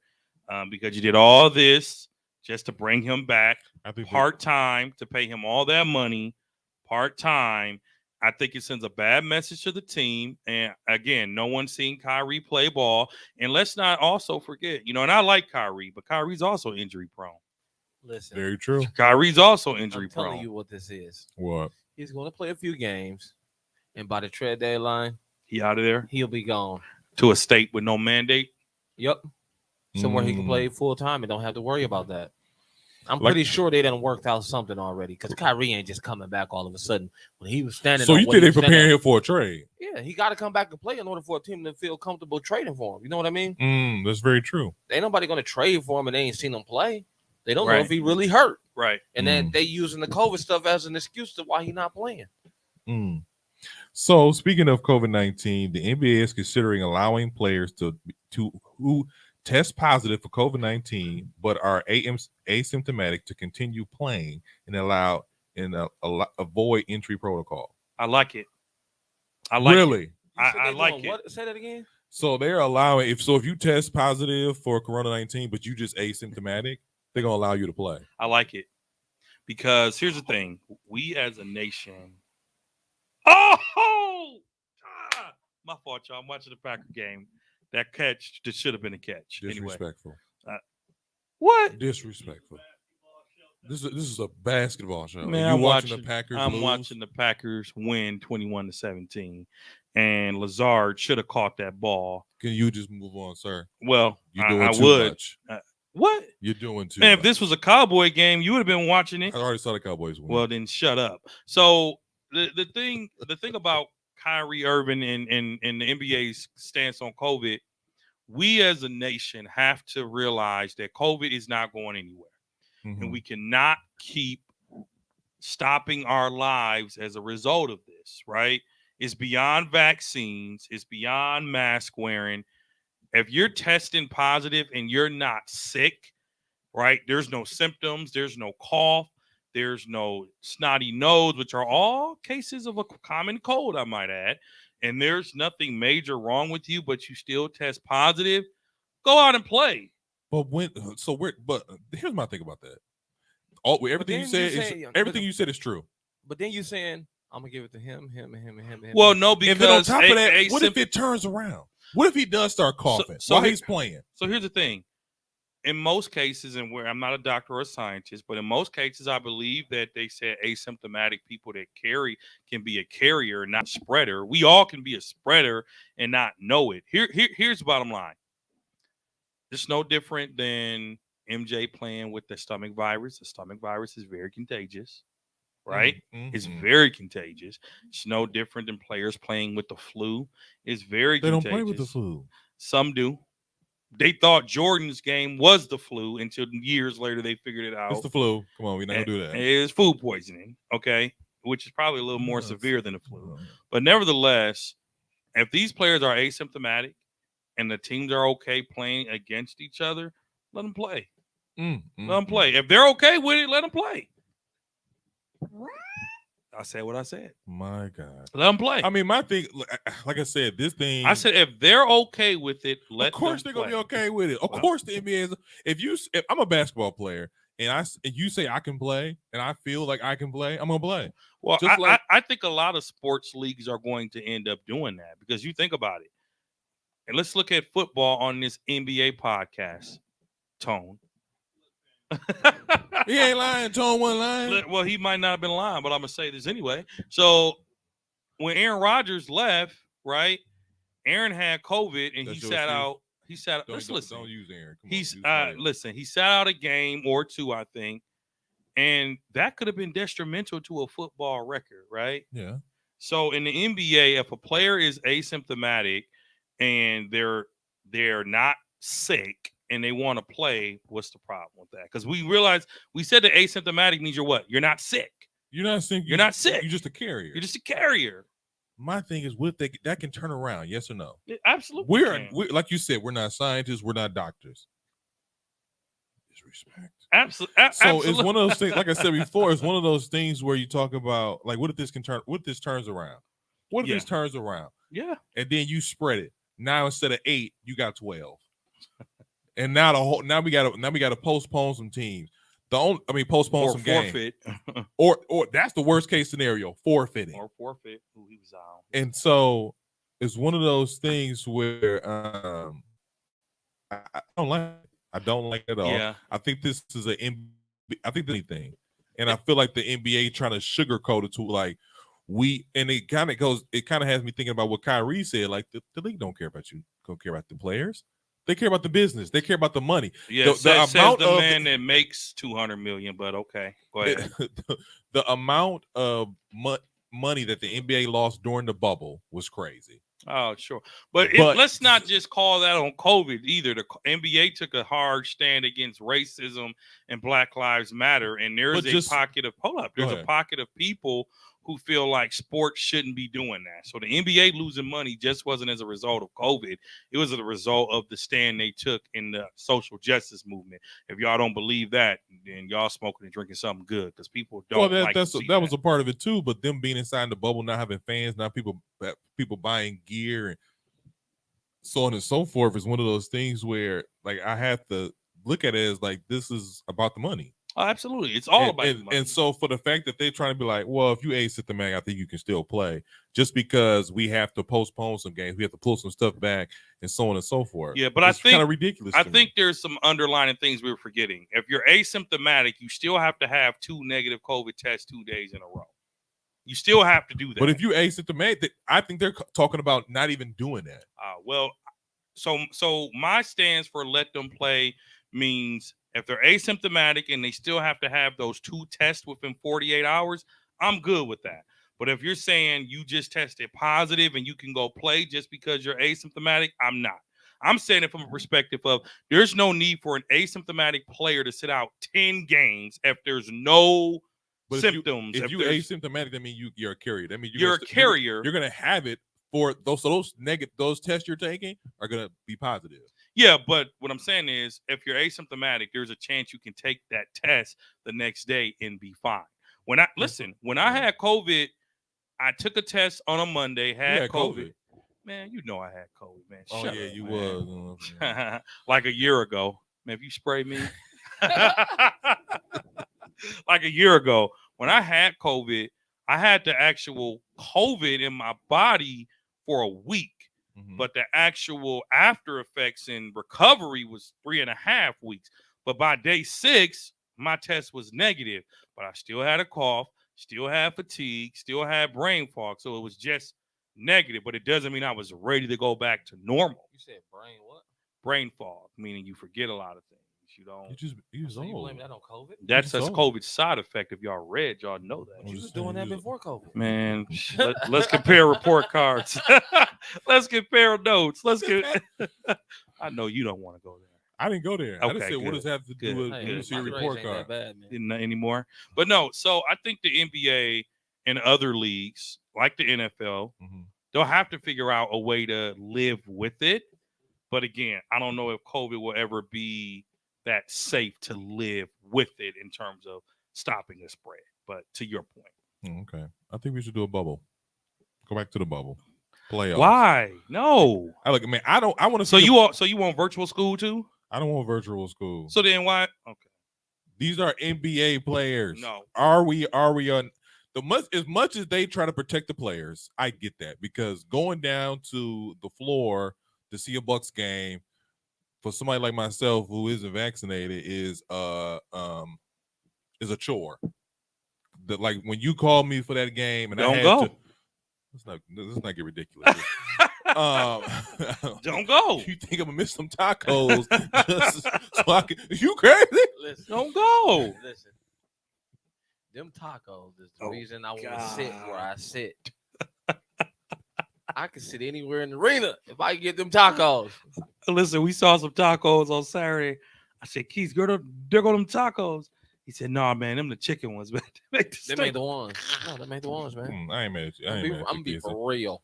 because you did all this just to bring him back I think part-time, to pay him all that money part-time. I think it sends a bad message to the team. And again, no one's seen Kyrie play ball. And let's not also forget, and I like Kyrie, but Kyrie's also injury prone. Listen, very true. Kyrie's also injury I'm telling prone. you what this is. What? He's going to play a few games, and by the trade deadline, He out of there he'll be gone. to a state with no mandate. Yep. Somewhere he can play full time and don't have to worry about that. I'm Like- pretty sure they done worked out something already, because Kyrie ain't just coming back all of a sudden. When he was standing, So on you what think he they was standing preparing on- him for a trade? Yeah, he got to come back and play in order for a team to feel comfortable trading for him. You know what I mean? That's very true. Ain't nobody going to trade for him and they ain't seen him play. They don't know Right. if he really hurt. Right. And then they using the COVID stuff as an excuse to why he not playing. So speaking of COVID-19, the NBA is considering allowing players to who test positive for COVID-19 but are asymptomatic to continue playing and avoid entry protocol. I like it. I like it. Really? You said I they like doing it. What? Say that again. So they're allowing if you test positive for Corona-19 but you just asymptomatic, they're gonna allow you to play. I like it. Because here's the thing. We as a nation. Oh! My fault, y'all. I'm watching the Packer game. That catch just should have been a catch. Anyway, Disrespectful. what? Disrespectful. This is a basketball show. Man, You I'm watching watching the Packers I'm lose? watching the Packers win 21-17, and Lazard should have caught that ball. Can you just move on, sir? Well, You're doing I too would. much. What? You're doing too Man, much. if this was a Cowboy game, you would have been watching it. I already saw the Cowboys win. Well, then shut up. So the thing about Kyrie Irving and the NBA's stance on COVID, we as a nation have to realize that COVID is not going anywhere. And we cannot keep stopping our lives as a result of this, right? It's beyond vaccines. It's beyond mask wearing. If you're testing positive and you're not sick, right? There's no symptoms. There's no cough. There's no snotty nose, which are all cases of a common cold, I might add. And there's nothing major wrong with you, but you still test positive. Go out and play. But here's my thing about that. Everything you said is true. But then you saying I'm gonna give it to him. Well, no, because and then on top of that, what if it turns around? What if he does start coughing while he's playing? So here's the thing. In most cases, and where I'm not a doctor or a scientist, but in most cases, I believe that they said asymptomatic people that carry can be a carrier, not a spreader. We all can be a spreader and not know it. Here's the bottom line. It's no different than MJ playing with the stomach virus. The stomach virus is very contagious, right? It's very contagious. It's no different than players playing with the flu. It's very contagious. They don't play with the flu. Some do. They thought Jordan's game was the flu until years later they figured it out. It's the flu. Come on, we're not going to do that. It's food poisoning, okay? Which is probably a little more severe than the flu. But nevertheless, if these players are asymptomatic and the teams are okay playing against each other, let them play. Let them play. If they're okay with it, let them play. I said what I said. My God. Let them play. I mean, my thing, like I said, this thing. I said if they're okay with it, let them play. Of course they're going to be okay with it. Of course the NBA is. If I'm a basketball player and you say I can play and I feel like I can play, I'm going to play. Well, I think a lot of sports leagues are going to end up doing that because you think about it. And let's look at football on this NBA podcast, Tone. He ain't lying. Tone wasn't lying. Well, he might not have been lying, but I'm gonna say this anyway. So when Aaron Rodgers left, right? Aaron had COVID and he sat out. He sat. Let's listen. Don't use Aaron. Listen. He sat out a game or two, I think, and that could have been detrimental to a football record, right? Yeah. So in the NBA, if a player is asymptomatic and they're not sick and they want to play, what's the problem with that? Because we said that asymptomatic means you're what? You're not sick. You're not sick. You're not sick. You're just a carrier. You're just a carrier. My thing is, what that can turn around? Yes or no? It absolutely. We're like you said, we're not scientists. We're not doctors. Disrespect. Absolutely. So it's one of those things. Like I said before, it's one of those things where you talk about, like, what if this turns around? What if this turns around? Yeah. And then you spread it. Now instead of 8, you got 12. And now we got to postpone some teams. Postpone some forfeit. games. or that's the worst case scenario, forfeiting. Or forfeit. Ooh, he was out. And so it's one of those things where I don't like it. I don't like it at all. Yeah. I think this is anything. And I feel like the NBA trying to sugarcoat it to like it kind of has me thinking about what Kyrie said. Like the league don't care about you, don't care about the players. They care about the business. They care about the money. Yeah, says the man that makes $200 million. But okay, go ahead. The amount of money that the NBA lost during the bubble was crazy. Oh, sure. But let's not just call that on COVID either. The NBA took a hard stand against racism and Black Lives Matter. And there's a pocket of people who feel like sports shouldn't be doing that. So the NBA losing money just wasn't as a result of COVID. It was a result of the stand they took in the social justice movement. If y'all don't believe that, then y'all smoking and drinking something good because people don't that was a part of it too. But them being inside the bubble, not having fans, not people buying gear and so on and so forth is one of those things where like I have to look at it as like this is about the money. Oh, absolutely. It's all about the and, money. and so for the fact that they're trying to be like, well, if you asymptomatic, I think you can still play. Just because we have to postpone some games, we have to pull some stuff back, and so on and so forth. Yeah, but it's I think kind of ridiculous. I to think me. there's some underlying things we were forgetting. If you're asymptomatic, you still have to have 2 negative COVID tests 2 days in a row. You still have to do that. But if you asymptomatic, I think they're talking about not even doing that. Well, so my stance for let them play means if they're asymptomatic and they still have to have those 2 tests within 48 hours, I'm good with that. But if you're saying you just tested positive and you can go play just because you're asymptomatic, I'm not. I'm saying it from a perspective of there's no need for an asymptomatic player to sit out 10 games if there's no symptoms. If you asymptomatic, that means you're a carrier. That means you're a carrier. You're going to have it for those. So those tests you're taking are going to be positive. Yeah, but what I'm saying is, if you're asymptomatic, there's a chance you can take that test the next day and be fine. When I had COVID, I took a test on a Monday. Had COVID. Man, you know I had COVID, man. Oh, yeah, you was. Like a year ago. Man, if you spray me. Like a year ago, when I had COVID, I had the actual COVID in my body for a week. Mm-hmm. But the actual after effects and recovery was 3.5 weeks. But by day 6, my test was negative. But I still had a cough, still had fatigue, still had brain fog. So it was just negative, but it doesn't mean I was ready to go back to normal. You said brain what? Brain fog, meaning you forget a lot of things. You don't. You blame that on COVID? That's a COVID side effect. If y'all read, y'all know that. You was doing that before COVID. Man, let's compare report cards. Let's compare notes. I know you don't want to go there. I didn't go there. Okay, I just said, what does that have to do with your report card? Didn't anymore. But no, so I think the NBA and other leagues, like the NFL, they'll have to figure out a way to live with it. But again, I don't know if COVID will ever be that safe to live with it in terms of stopping the spread. But to your point. Okay. I think we should do a bubble. Go back to the bubble. Playoffs. Why? No. I want to So you want virtual school too? I don't want virtual school. So then why? Okay. These are NBA players. No. Are we on as much as they try to protect the players? I get that, because going down to the floor to see a Bucks game for somebody like myself who isn't vaccinated is a chore. That, like, when you call me for that game and don't go. Let's not get ridiculous. Don't go. You think I'm gonna miss some tacos? You crazy? Listen, don't go. Listen, them tacos is the reason I want to sit where I sit. I can sit anywhere in the arena if I can get them tacos. Listen, we saw some tacos on Saturday. I said, Keith, there go them tacos. He said, "Nah, man, them the chicken ones, man. They made the ones. No, they made the ones, man. I ain't mad at you. I'm gonna be for real.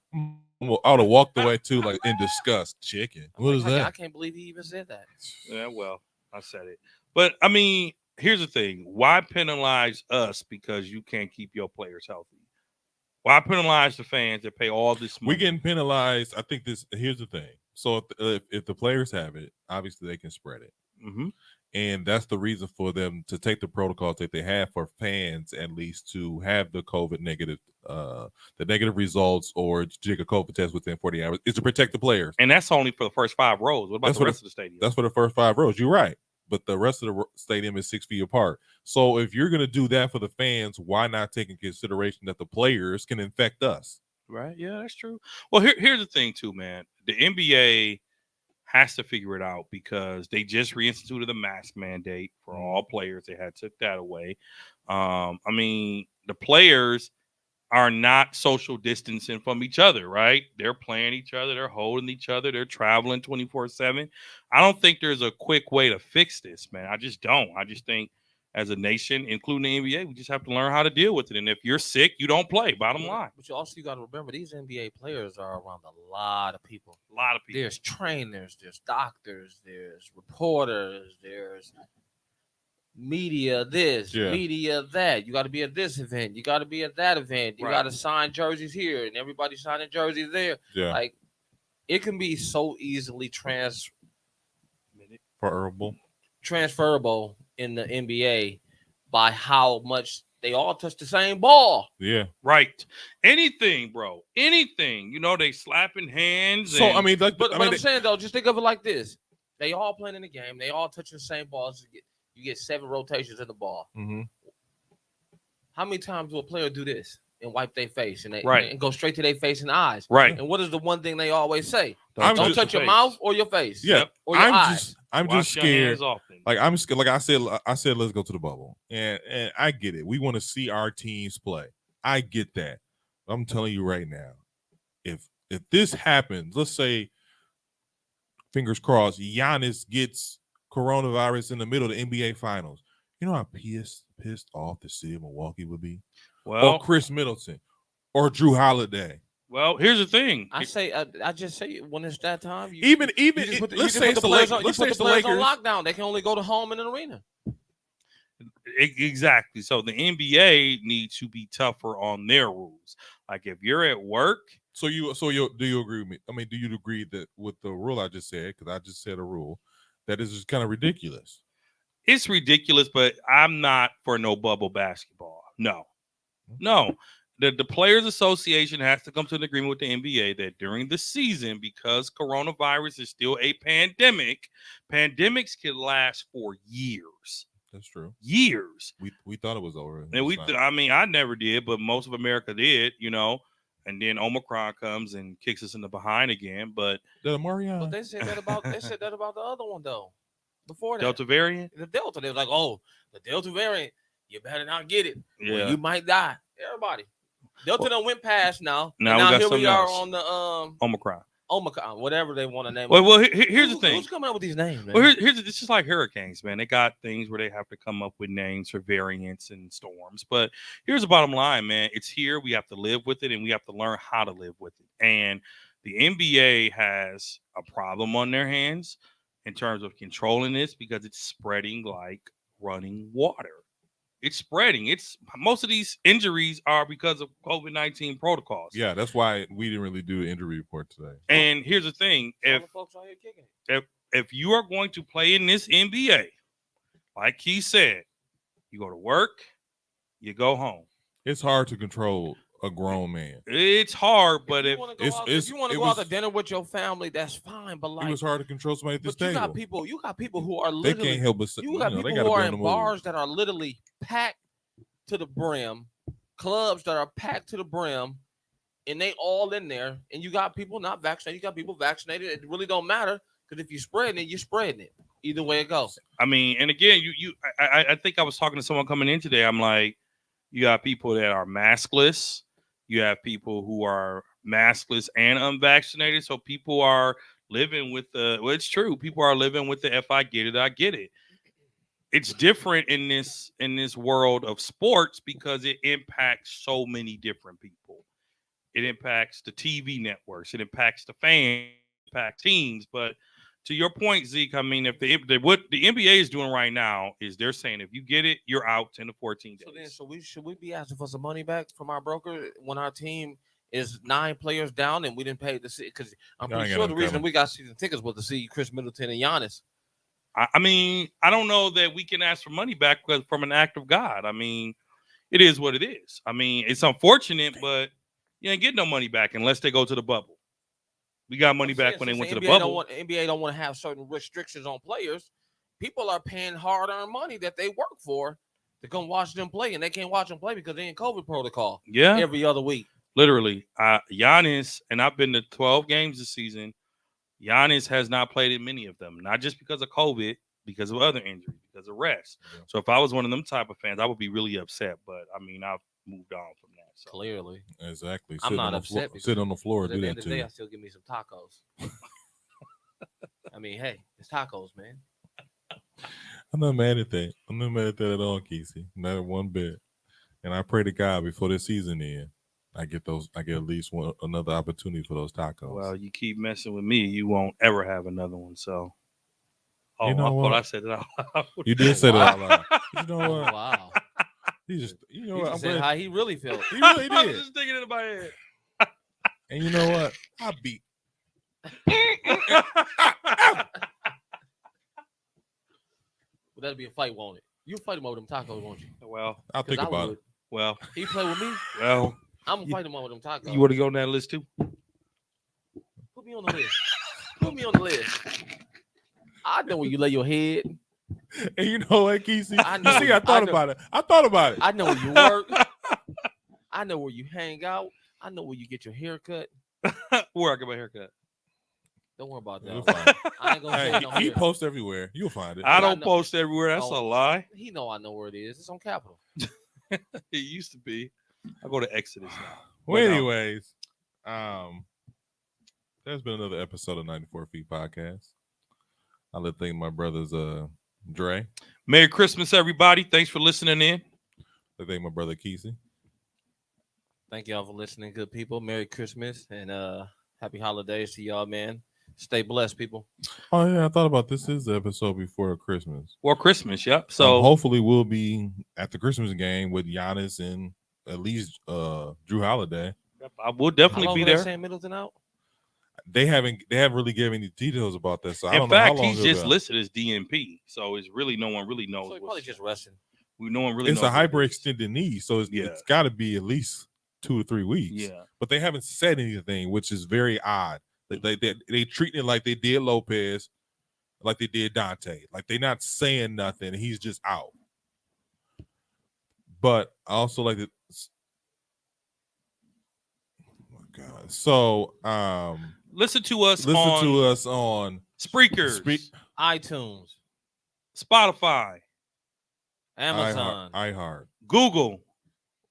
Well, I would have walked away too, like, in disgust. Chicken. What is that? I can't believe he even said that. Yeah, well, I said it. But I mean, here's the thing: why penalize us because you can't keep your players healthy? Why penalize the fans that pay all this money? We getting penalized. I think here's the thing. So if the players have it, obviously they can spread it. Mm-hmm. And that's the reason for them to take the protocols that they have for fans, at least, to have the COVID negative, the negative results, or to take a COVID test within 40 hours, is to protect the players. And that's only for the first 5 rows. What about the rest of the stadium? That's for the first 5 rows. You're right. But the rest of the stadium is 6 feet apart. So if you're going to do that for the fans, why not take in consideration that the players can infect us? Right. Yeah, that's true. Well, here's the thing too, man. The NBA has to figure it out because they just reinstituted the mask mandate for all players. They had took that away. I mean, the players are not social distancing from each other, right? They're playing each other. They're holding each other. They're traveling 24/7. I don't think there's a quick way to fix this, man. I just don't. I just think as a nation, including the NBA, we just have to learn how to deal with it. And if you're sick, you don't play, bottom line. But you got to remember, these NBA players are around a lot of people. A lot of people. There's trainers, there's doctors, there's reporters, there's media this, media that. You got to be at this event. You got to be at that event. You got to sign jerseys here, and everybody signing jerseys there. Yeah. Like, it can be so easily transferable in the NBA by how much they all touch the same ball. Yeah. Right. Anything, bro. Anything. You know, they slapping hands. So and, I mean, like, But I mean, I'm saying though, just think of it like this: they all playing in the game. They all touching the same balls. You get 7 rotations in the ball. mm-hmm. How many times will a player do this and wipe their face and Right. and go straight to their face and eyes? right. And what is the one thing they always say? I'm Don't just- touch your face. mouth or your face. Yeah. Or your I'm eyes. I'm Wash just your scared. hands often. Like I'm scared. Like I said, let's go to the bubble, and I get it. We want to see our teams play. I get that. I'm telling you right now, if this happens, let's say, fingers crossed, Giannis gets coronavirus in the middle of the NBA Finals. You know how pissed off the city of Milwaukee would be, Well, or Chris Middleton, or Drew Holiday. well, here's the thing. I just say when it's that time. Even you just put the, let's you say just it's put the the players Lakers. on, you Let's say put it's the the players on Lakers. lockdown. They can only go to home in an arena. Exactly. So the NBA needs to be tougher on their rules. Like if you're at work, So do you agree with me? I mean, do you agree that with the rule I just said? Because I just said a rule that is just kind of ridiculous. it's ridiculous, but I'm not for no bubble basketball. No. The Players Association has to come to an agreement with the NBA that during the season, because coronavirus is still a pandemic, pandemics can last for years. That's true. Years. We thought it was over. And It's not. I mean, I never did, but most of America did, you know. And then Omicron comes and kicks us in the behind again. But The Moran. But they said that about the other one though. Before that, Delta variant, the Delta, they was like, oh, the Delta variant, you better not get it. yeah. Or you might die. Everybody. Delta done went past now. Now And we got here we something are else. on the Omicron. Omicron, whatever they want to name it. Well, here's the thing. Who's coming up with these names, man? Well, here's it's just like hurricanes, man. They got things where they have to come up with names for variants and storms. But here's the bottom line, man. It's here. We have to live with it, and we have to learn how to live with it. And the NBA has a problem on their hands in terms of controlling this because it's spreading like running water. It's spreading. It's most of these injuries are because of COVID-19 protocols. Yeah, that's why we didn't really do the injury report today. And here's the thing: All the folks out here kicking it. if you are going to play in this NBA, like he said, you go to work, you go home. It's hard to control a grown man. It's hard, but if if you want to go out to dinner with your family, that's fine. But like, It was hard to control somebody at this but you table. got people who are They literally can't help but you got they people gotta who be are on the in move. bars that are literally packed to the brim, clubs that are packed to the brim, and they all in there. And you got people not vaccinated, you got people vaccinated. It really don't matter because if you're spreading it, you're spreading it. Either way it goes. I mean, and again, I think I was talking to someone coming in today. I'm like, you got people that are maskless. You have people who are maskless and unvaccinated. So people are living with well, it's true. People are living with the if I get it, I get it. It's different in this world of sports because it impacts so many different people. It impacts the TV networks. It impacts the fans. It impacts teams. But to your point, Zeke, I mean, if what the NBA is doing right now is they're saying if you get it, you're out 10 to 14 days. So then, should we be asking for some money back from our broker when our team is 9 players down and we didn't pay the because I'm Y'all pretty ain't sure got the reason nothing we got season tickets was to see Chris Middleton and Giannis. I mean, I don't know that we can ask for money back because from an act of God. I mean, it is what it is. I mean, it's unfortunate, but you ain't getting no money back unless they go to the bubble. We got money back when they went to the bubble. NBA don't want to have certain restrictions on players. People are paying hard-earned money that they work for to come watch them play, and they can't watch them play because they're in COVID protocol. Yeah, every other week. Literally, Giannis, and I've been to 12 games this season. Giannis has not played in many of them, not just because of COVID, because of other injuries, because of rest. Yeah. So if I was one of them type of fans, I would be really upset. But I mean, I've moved on from that. So. Clearly, Exactly. I'm not upset. Sit on the floor. At Do the that end of the too. day, I still give me some tacos. I mean, hey, it's tacos, man. I'm not mad at that. I'm not mad at that at all, Kesey. Not one bit. And I pray to God before this season ends, I get at least another opportunity for those tacos. Well, you keep messing with me, you won't ever have another one. So, You know I what? thought I said it out loud. You did say that out Wow. loud. You know Oh, what? wow. You just, you know He what? just I'm said glad. how he really felt. He really I was did. just thinking it in my head. And you know what? I beat. Well, that'll be a fight, won't it? You fight him over them tacos, won't you? Well, I'll think about it. Well, He play with me. well. I'm gonna fight him over them tacos. You want to go on that list too? Put me on the list. Put me on the list. I know where you lay your head. And you know what, Kesey? I know You see, you- I thought I know- about it. I thought about it. I know where you work. I know where you hang out. I know where you get your hair cut. Where I get my haircut? Don't worry about You'll that. find it. I ain't gonna say Hey, no he here. posts everywhere. You'll find it. I I don't know- post everywhere. That's Oh. a lie. He know I know where it is. It's on Capitol. It used to be. I go to Exodus now. Well, But no. anyways, there's been another episode of 94 Feet Podcast. I'd like to thank my brothers, Dre. Merry Christmas, everybody. Thanks for listening in. I thank my brother Kesey. Thank y'all for listening, good people. Merry Christmas and happy holidays to y'all, man. Stay blessed, people. Oh yeah, I thought about this is the episode before Christmas. Well, Christmas, yep. So hopefully we'll be at the Christmas game with Giannis and at least Drew Holiday. I will How definitely long be are they there. saying Middleton out? They haven't really given any details about that. So I In don't know how fact, long he's it'll just be. listed as DNP. So it's really no one really knows. So he probably just resting. No one really It's knows a what it is. hyperextended knee, so Yeah. it's got to be at least 2 or 3 weeks. Yeah. But they haven't said anything, which is very odd. They treating it like they did Lopez, like they did Dante. Like they're not saying nothing. He's just out. But I also like to. Oh my God. So Listen to us on Spreakers, iTunes, Spotify, Amazon, iHeart. Google.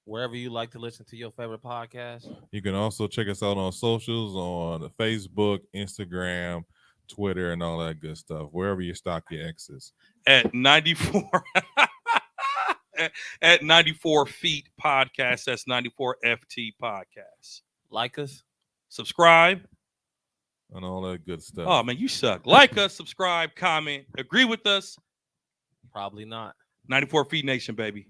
wherever you like to listen to your favorite podcast. You can also check us out on socials on Facebook, Instagram, Twitter, and all that good stuff. Wherever you stock your X's. At 94 at 94 Feet Podcast. That's 94 FT Podcast. Like us. Subscribe. And all that good stuff. Oh man, you suck. Like us, subscribe, comment, agree with us. Probably not. 94 Feet Nation, baby.